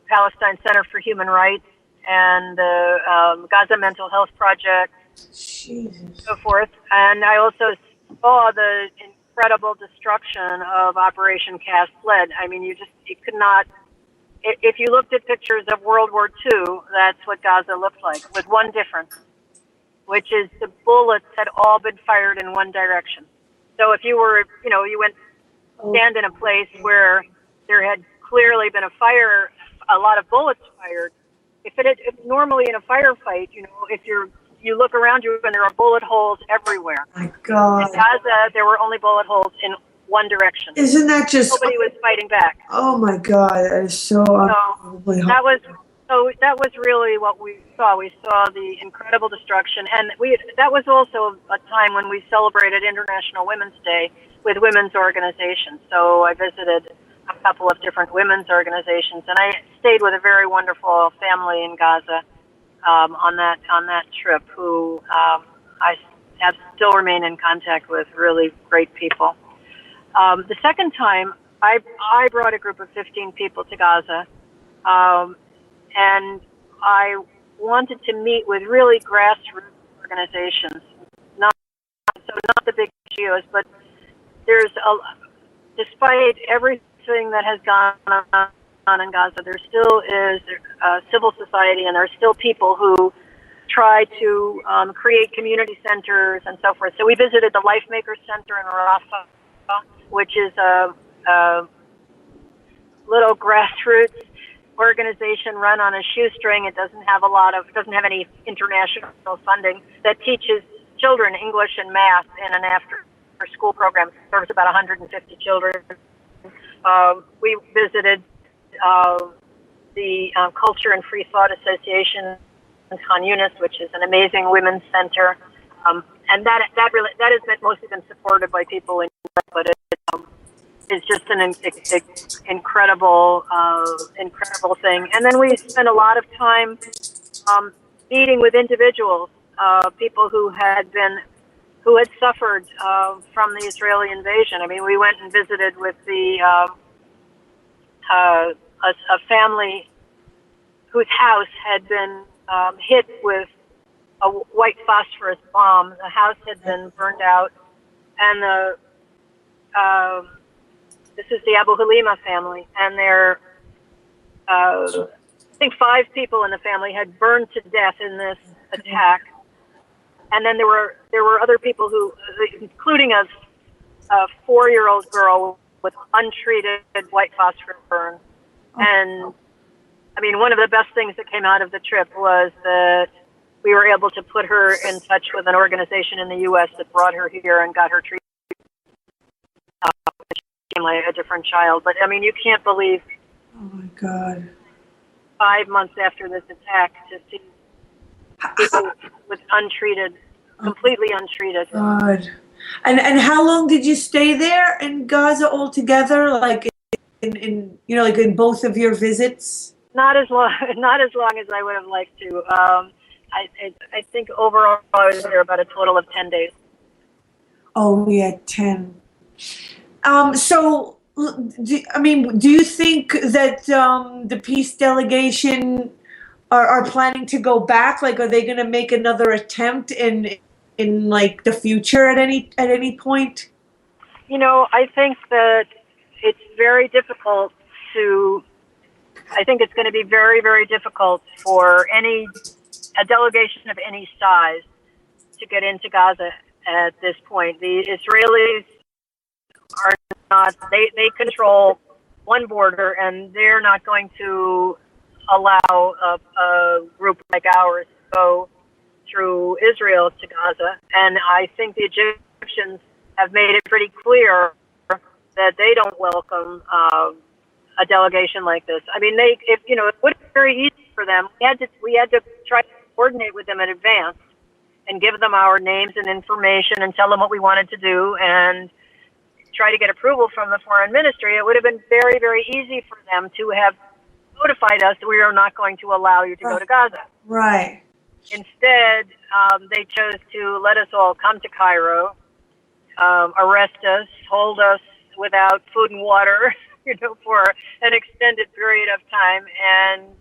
Speaker 4: Palestine Center for Human Rights and the Gaza Mental Health Project, so forth. And I also saw the incredible destruction of Operation Cast Lead. I mean, you could not, if you looked at pictures of World War II, that's what Gaza looked like, with one difference, which is the bullets had all been fired in one direction. So if you were, you went stand in a place where there had clearly been a lot of bullets fired. If normally in a firefight, if you look around you and there are bullet holes everywhere.
Speaker 1: My God.
Speaker 4: In Gaza, there were only bullet holes in one direction.
Speaker 1: Isn't that just?
Speaker 4: Nobody was fighting back.
Speaker 1: Oh my God, that is so.
Speaker 4: That was really what we saw. We saw the incredible destruction, and that was also a time when we celebrated International Women's Day with women's organizations. So I visited a couple of different women's organizations, and I stayed with a very wonderful family in Gaza on that trip, who I still remain in contact with. Really great people. The second time I brought a group of 15 people to Gaza, and I wanted to meet with really grassroots organizations, not the big NGOs, but despite everything that has gone on in Gaza, there still is civil society, and there are still people who try to create community centers and so forth. So we visited the Life Maker Center in Rafah, which is a little grassroots organization run on a shoestring. It doesn't have any international funding, that teaches children English and math in an after-school program. It serves about 150 children. We visited the Culture and Free Thought Association in Khan Yunis, which is an amazing women's center, and that has mostly been supported by people in Europe, but it's just an incredible thing. And then we spent a lot of time meeting with individuals, people who had suffered from the Israeli invasion. I mean, we went and visited with a family whose house had been hit with a white phosphorus bomb. The house had been burned out, and this is the Abu Halima family, and I think 5 people in the family had burned to death in this attack. And then there were other people who, including a 4-year-old girl with untreated white phosphorus burn. And I mean, one of the best things that came out of the trip was that we were able to put her in touch with an organization in the U.S. that brought her here and got her treated. Like a different child. But I mean, you can't believe.
Speaker 1: Oh my God.
Speaker 4: 5 months after this attack, to see people with completely untreated.
Speaker 1: God. And how long did you stay there in Gaza altogether? Like in like in both of your visits?
Speaker 4: Not as long as I would have liked to. I think overall I was there about a total of 10 days.
Speaker 1: Oh, yeah, 10. So, do you think that the peace delegation are planning to go back? Like, are they going to make another attempt in like the future at any point?
Speaker 4: I think that it's very difficult I think it's going to be very, very difficult for a delegation of any size to get into Gaza at this point. The Israelis are not, they control one border, and they're not going to allow a group like ours to go through Israel to Gaza. And I think the Egyptians have made it pretty clear that they don't welcome a delegation like this. I mean, it would be very easy for them. We had to try to coordinate with them in advance and give them our names and information and tell them what we wanted to do and try to get approval from the foreign ministry. It would have been very, very easy for them to have notified us that we are not going to allow you to go to Gaza.
Speaker 1: Right.
Speaker 4: Instead, they chose to let us all come to Cairo, arrest us, hold us without food and water, for an extended period of time, and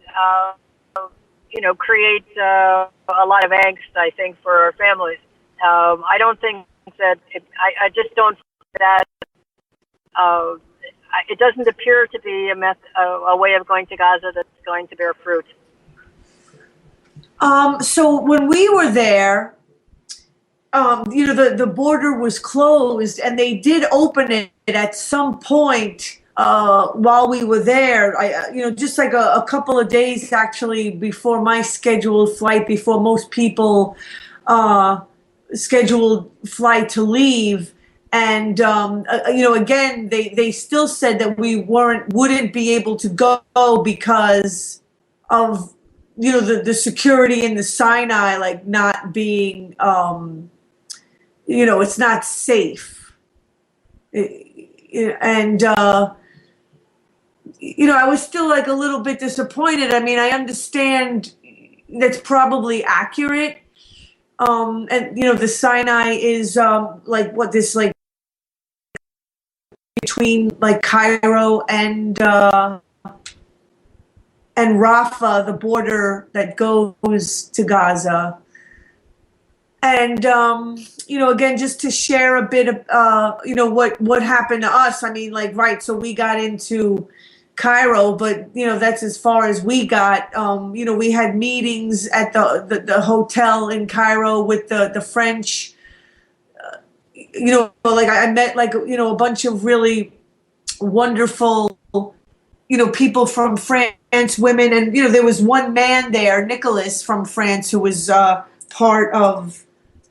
Speaker 4: create a lot of angst, I think, for our families. I don't think that I just don't think that it doesn't appear to be a way of going to Gaza that's going to bear fruit.
Speaker 1: So when we were there, the border was closed, and they did open it at some point while we were there. Just like a couple of days actually before my scheduled flight, before most people scheduled flight to leave. And again, they still said that we wouldn't be able to go because of the security in the Sinai, like not being it's not safe. And I was still like a little bit disappointed. I mean, I understand that's probably accurate. And the Sinai is between like Cairo and Rafah, the border that goes to Gaza. And, again, just to share a bit of, what happened to us. I mean, like, right, so we got into Cairo, but, that's as far as we got. We had meetings at the hotel in Cairo with the French, like I met, like, a bunch of really wonderful, people from France, women. And, there was one man there, Nicholas from France, who was part of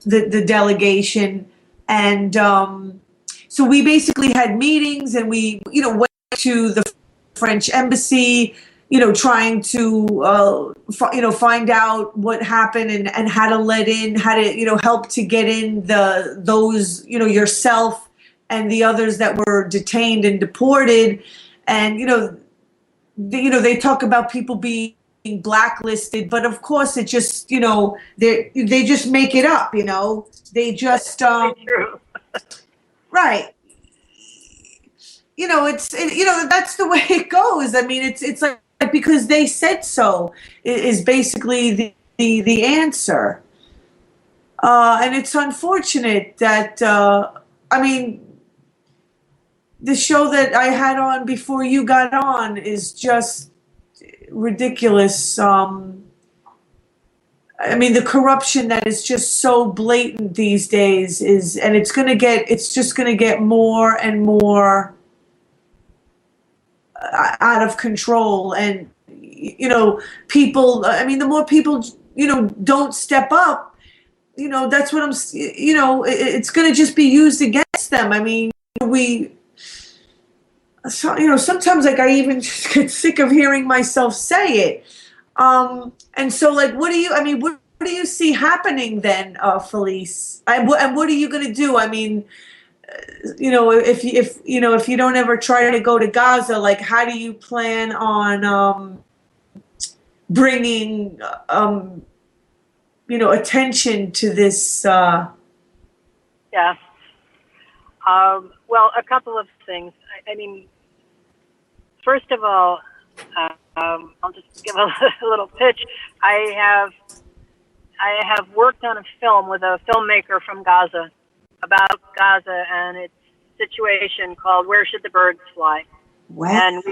Speaker 1: the delegation. And so we basically had meetings, and we went to the French embassy, trying to find out what happened, and how to let in, how to help to get in those yourself and the others that were detained and deported. And they talk about people being blacklisted, but of course it just they just make it up. They just right. That's the way it goes. I mean, it's like because they said so is basically the answer. And it's unfortunate that I mean, the show that I had on before you got on is just ridiculous. I mean, the corruption that is just so blatant these days and it's just going to get more and more out of control. And, people, I mean, the more people, don't step up, that's what it's going to just be used against them. I mean, sometimes like I even just get sick of hearing myself say it. And so like, what do you see happening then, Felice? And what are you going to do? I mean, if you don't ever try to go to Gaza, like, how do you plan on bringing attention to this?
Speaker 4: Yeah. Well, a couple of things. I mean, first of all, I'll just give a little pitch. I have worked on a film with a filmmaker from Gaza about Gaza and its situation called "Where Should the Birds Fly?"
Speaker 1: What?
Speaker 4: And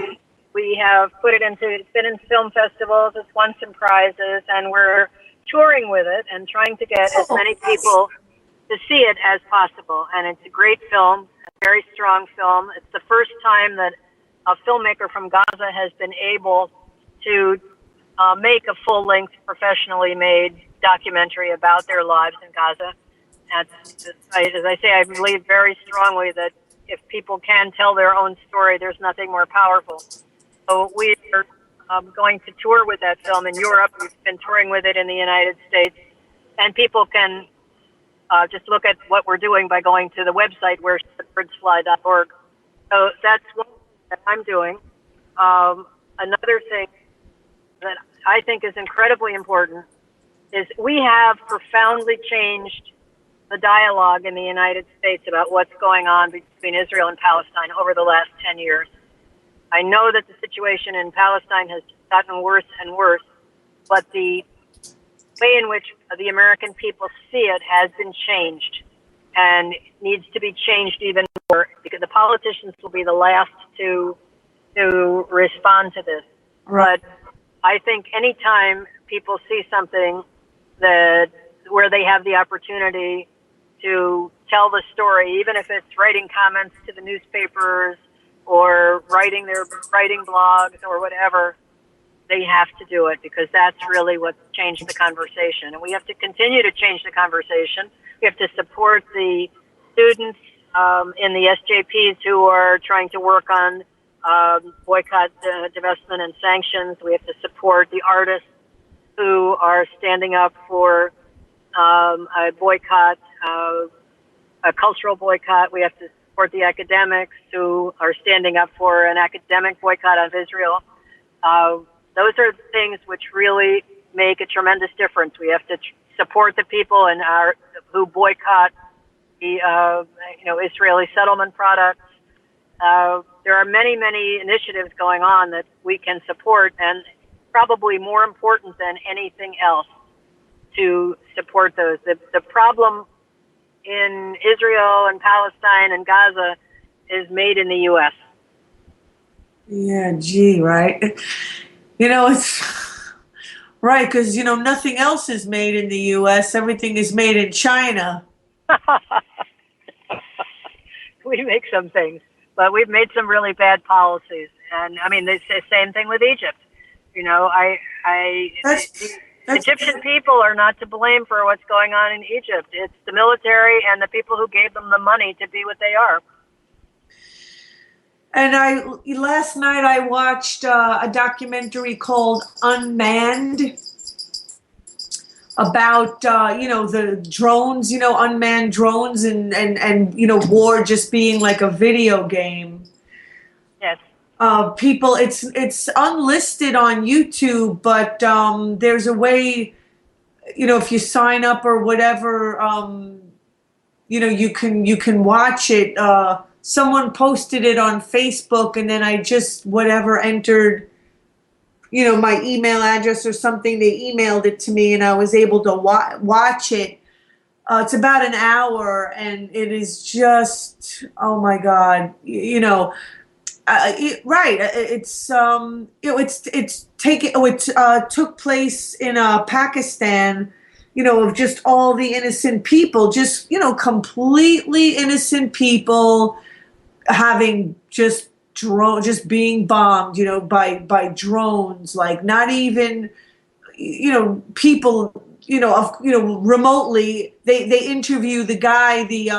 Speaker 4: we have put it into, it's been in film festivals, it's won some prizes, and we're touring with it and trying to get as many people to see it as possible. And it's a great film, a very strong film. It's the first time that a filmmaker from Gaza has been able to make a full-length, professionally made documentary about their lives in Gaza. And as I say, I believe very strongly that if people can tell their own story, there's nothing more powerful. So we are going to tour with that film in Europe. We've been touring with it in the United States. And people can just look at what we're doing by going to the website, whereshouldthebirdsfly.org. So that's one thing that I'm doing. Another thing that I think is incredibly important is we have profoundly changed the dialogue in the United States about what's going on between Israel and Palestine over the last 10 years. I know that the situation in Palestine has gotten worse and worse, but the way in which the American people see it has been changed and needs to be changed even more, because the politicians will be the last to respond to this. Right. But I think anytime people see something where they have the opportunity to tell the story, even if it's writing comments to the newspapers or writing blogs or whatever, they have to do it, because that's really what's changed the conversation. And we have to continue to change the conversation. We have to support the students in the SJPs who are trying to work on boycott, divestment, and sanctions. We have to support the artists who are standing up for a boycott, a cultural boycott. We have to support the academics who are standing up for an academic boycott of Israel. Those are things which really make a tremendous difference. We have to support the people who boycott the Israeli settlement products. there are many, many initiatives going on that we can support, and probably more important than anything else to support those. The problem in Israel and Palestine and Gaza is made in the U.S.
Speaker 1: Yeah, gee, right. It's right, because, nothing else is made in the U.S. Everything is made in China.
Speaker 4: We make some things, but we've made some really bad policies. And I mean, it's the same thing with Egypt. Egyptian people are not to blame for what's going on in Egypt. It's the military and the people who gave them the money to be what they are.
Speaker 1: And last night I watched a documentary called Unmanned about, the drones, unmanned drones and war just being like a video game.
Speaker 4: Yes.
Speaker 1: People, it's unlisted on YouTube, but there's a way, if you sign up or whatever, you can watch it. Someone posted it on Facebook, and then I just entered, my email address or something. They emailed it to me, and I was able to watch it. It's about an hour, and it is just, oh my God, right. It took place in Pakistan, of just all the innocent people, just, completely innocent people having just being bombed, by drones, like not even, people, remotely. They interview the guy, the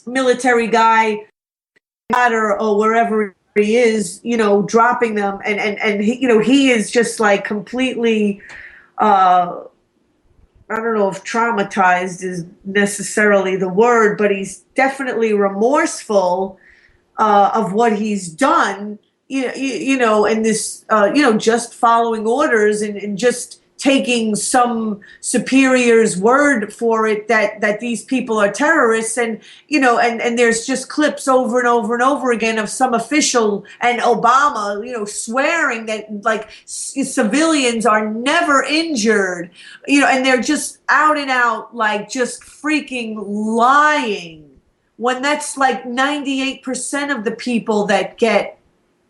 Speaker 1: military guy, or wherever he is, dropping them, and he, he is just like completely, I don't know if traumatized is necessarily the word, but he's definitely remorseful of what he's done, and this, just following orders and just taking some superior's word for it that these people are terrorists, and and there's just clips over and over and over again of some official and Obama swearing that like civilians are never injured, and they're just out and out like just freaking lying, when that's like 98% of the people that get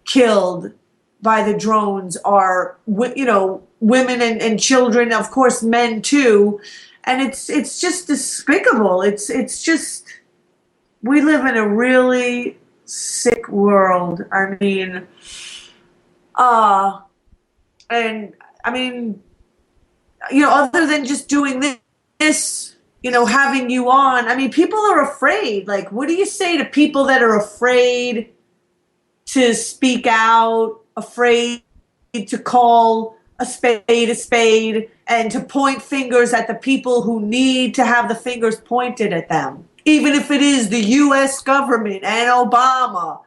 Speaker 1: killed by the drones are women and children, of course men too, and it's just despicable. It's just, we live in a really sick world. I mean, and I mean, other than just doing this, having you on, I mean, people are afraid. Like, what do you say to people that are afraid to speak out, afraid to call a spade, and to point fingers at the people who need to have the fingers pointed at them, even if it is the U.S. government and Obama?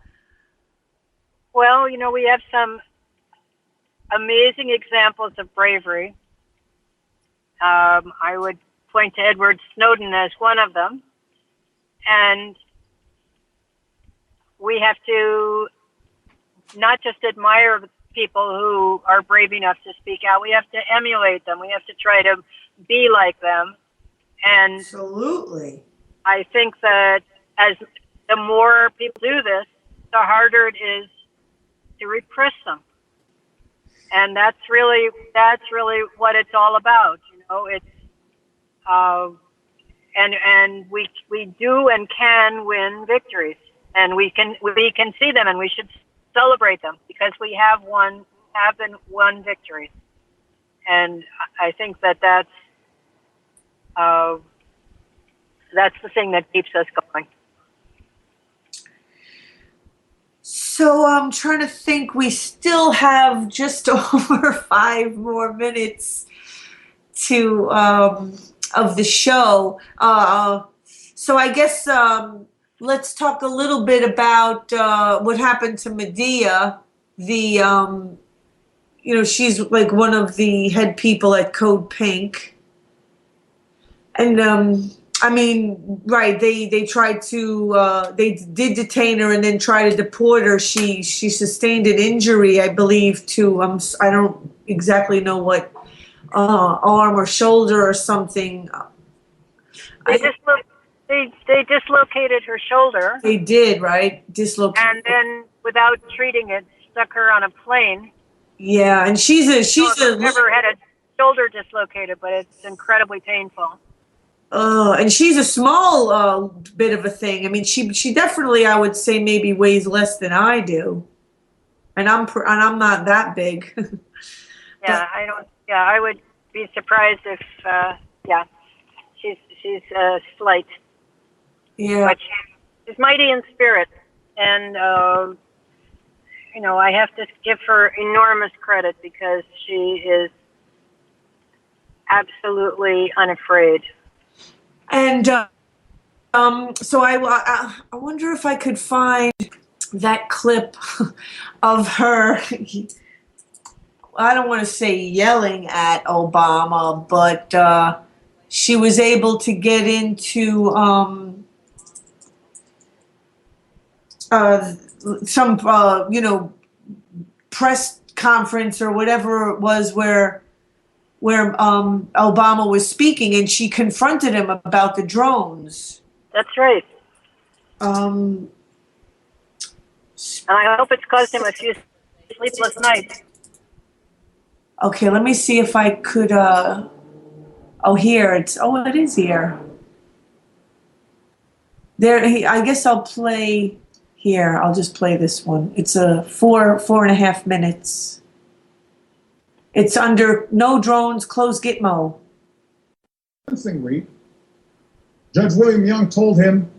Speaker 4: Well, we have some amazing examples of bravery. I would point to Edward Snowden as one of them. And we have to not just admire people who are brave enough to speak out. We have to emulate them. We have to try to be like them. And
Speaker 1: absolutely,
Speaker 4: I think that as the more people do this, the harder it is to repress them. And that's really what it's all about. It's and we do and can win victories, and we can see them, and we should celebrate them, because we have been won victories. And I think that's the thing that keeps us going.
Speaker 1: So I'm trying to think. We still have just over 5 more minutes to of the show. So I guess let's talk a little bit about what happened to Medea. The she's like one of the head people at Code Pink, and I mean, right? They tried to they did detain her and then try to deport her. She sustained an injury, I believe, to I don't exactly know what arm or shoulder or something.
Speaker 4: They dislocated her shoulder.
Speaker 1: They did, right? Dislocated.
Speaker 4: And then, without treating it, stuck her on a plane.
Speaker 1: Yeah, and she's
Speaker 4: I've never had a shoulder dislocated, but it's incredibly painful.
Speaker 1: And she's a small bit of a thing. I mean, she definitely, I would say, maybe weighs less than I do, and I'm not that big.
Speaker 4: Yeah, I don't. Yeah, I would be surprised if. Yeah, she's slight.
Speaker 1: Yeah,
Speaker 4: But she's mighty in spirit, and I have to give her enormous credit because she is absolutely unafraid.
Speaker 1: and so I wonder if I could find that clip of her. I don't want to say yelling at Obama, but she was able to get into some press conference or whatever it was where Obama was speaking, and she confronted him about the drones.
Speaker 4: That's right.
Speaker 1: Um,
Speaker 4: and I hope it's caused him a few sleepless nights.
Speaker 1: Okay, let me see if I could. Here it is here. There, I guess I'll play here. I'll just play this one. It's a 4.5 minutes. It's under no drones, close Gitmo.
Speaker 9: Read. Judge William Young told him,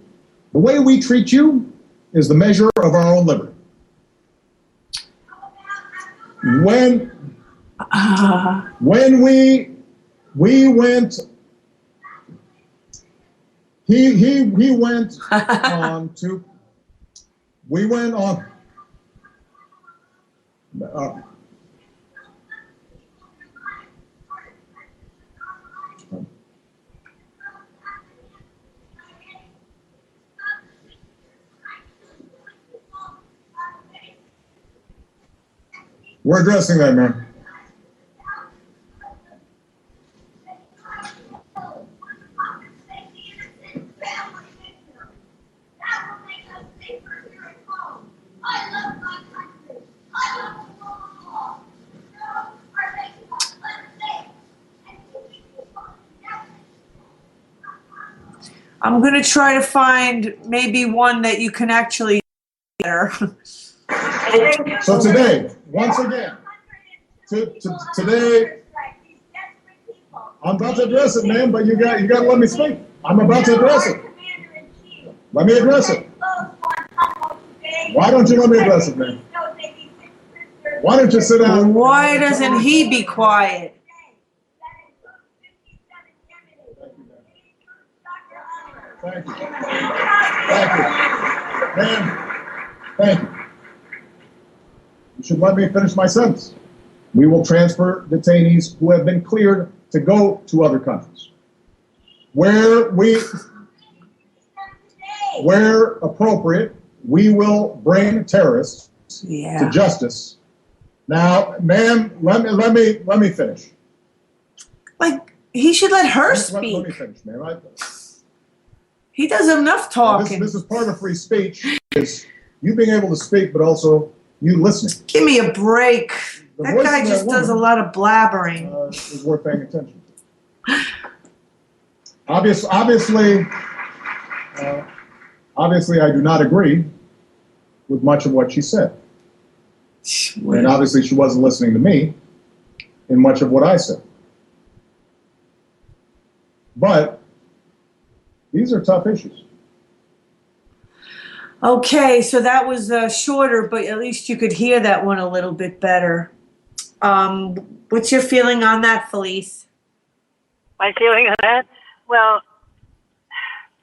Speaker 9: "The way we treat you is the measure of our own liberty." When we went, he went on to. We went on. We're addressing that, man.
Speaker 1: I'm going to try to find maybe one that you can actually hear.
Speaker 9: So today, once again, today, I'm about to address it, man, but you got to let me speak. I'm about to address it. Let me address it. Why don't you let me address it, man? Why don't you sit down?
Speaker 1: Why doesn't he be quiet?
Speaker 9: Thank you. Thank you. Ma'am, thank you. You should let me finish my sentence. We will transfer detainees who have been cleared to go to other countries. Where appropriate, we will bring terrorists to justice. Now, ma'am, let me finish.
Speaker 1: Like, he should let her speak.
Speaker 9: Let me finish, ma'am.
Speaker 1: He does enough talking.
Speaker 9: This is part of free speech, is you being able to speak, but also you listening.
Speaker 1: Give me a break. That guy just does a lot of blabbering.
Speaker 9: Is worth paying attention to. Obviously, I do not agree with much of what she said. And obviously she wasn't listening to me in much of what I said. But these are tough issues.
Speaker 1: Okay, so that was shorter, but at least you could hear that one a little bit better. What's your feeling on that, Felice?
Speaker 4: My feeling on that? Well,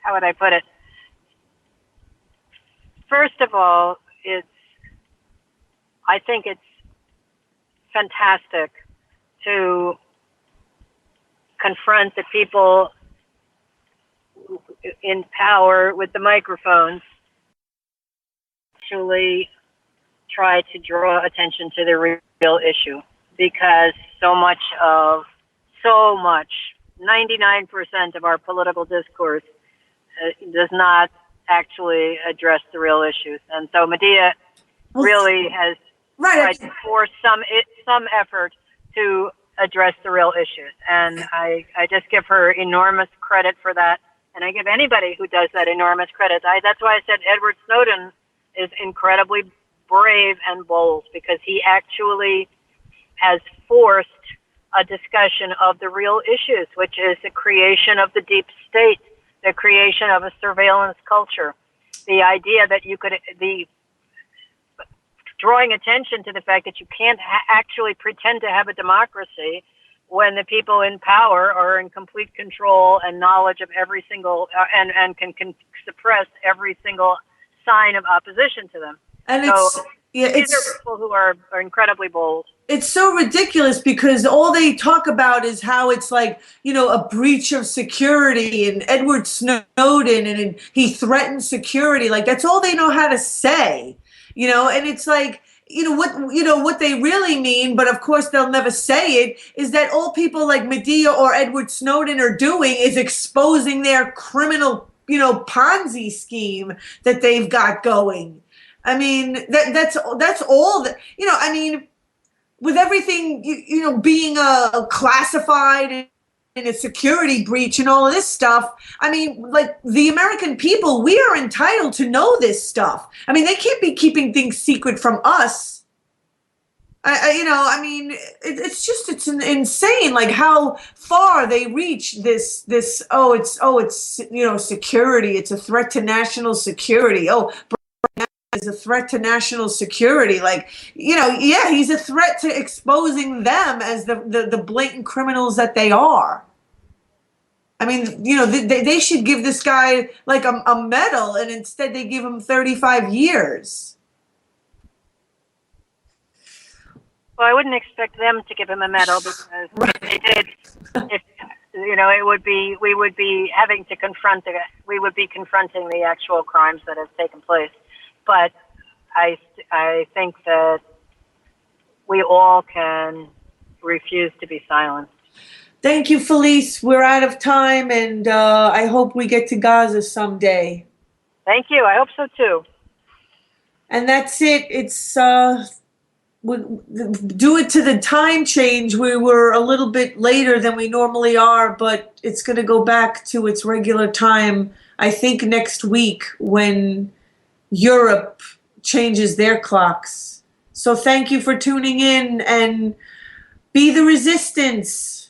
Speaker 4: how would I put it? First of all, I think it's fantastic to confront the people in power with the microphones actually try to draw attention to the real issue, because so much, 99% of our political discourse does not actually address the real issues. And so Medea really has tried to force some effort to address the real issues. And I just give her enormous credit for that. And I give anybody who does that enormous credit. That's why I said Edward Snowden is incredibly brave and bold, because he actually has forced a discussion of the real issues, which is the creation of the deep state, the creation of a surveillance culture, the idea that you could, drawing attention to the fact that you can't actually pretend to have a democracy when the people in power are in complete control and knowledge of every single, and can suppress every single sign of opposition to them.
Speaker 1: And
Speaker 4: these are people who are incredibly bold.
Speaker 1: It's so ridiculous, because all they talk about is how it's like, a breach of security, and Edward Snowden, and he threatened security. Like, that's all they know how to say, and it's like, what they really mean, but of course they'll never say it, is that all people like Medea or Edward Snowden are doing is exposing their criminal, Ponzi scheme that they've got going. I mean, that's all that, I mean, with everything, being classified and a security breach and all of this stuff, I mean, like, the American people, we are entitled to know this stuff. I mean, they can't be keeping things secret from us. It's insane, like, how far they reach this, security. It's a threat to national security. Is a threat to national security. Like, he's a threat to exposing them as the blatant criminals that they are. I mean, they should give this guy like a medal, and instead they give him 35 years.
Speaker 4: Well, I wouldn't expect them to give him a medal, because if they did, we would be confronting the actual crimes that have taken place. But I think that we all can refuse to be silenced.
Speaker 1: Thank you, Felice. We're out of time, and I hope we get to Gaza someday.
Speaker 4: Thank you. I hope so too.
Speaker 1: And that's it. It's due to the time change, we were a little bit later than we normally are, but it's going to go back to its regular time, I think, next week, when Europe changes their clocks. So thank you for tuning in, and be the resistance.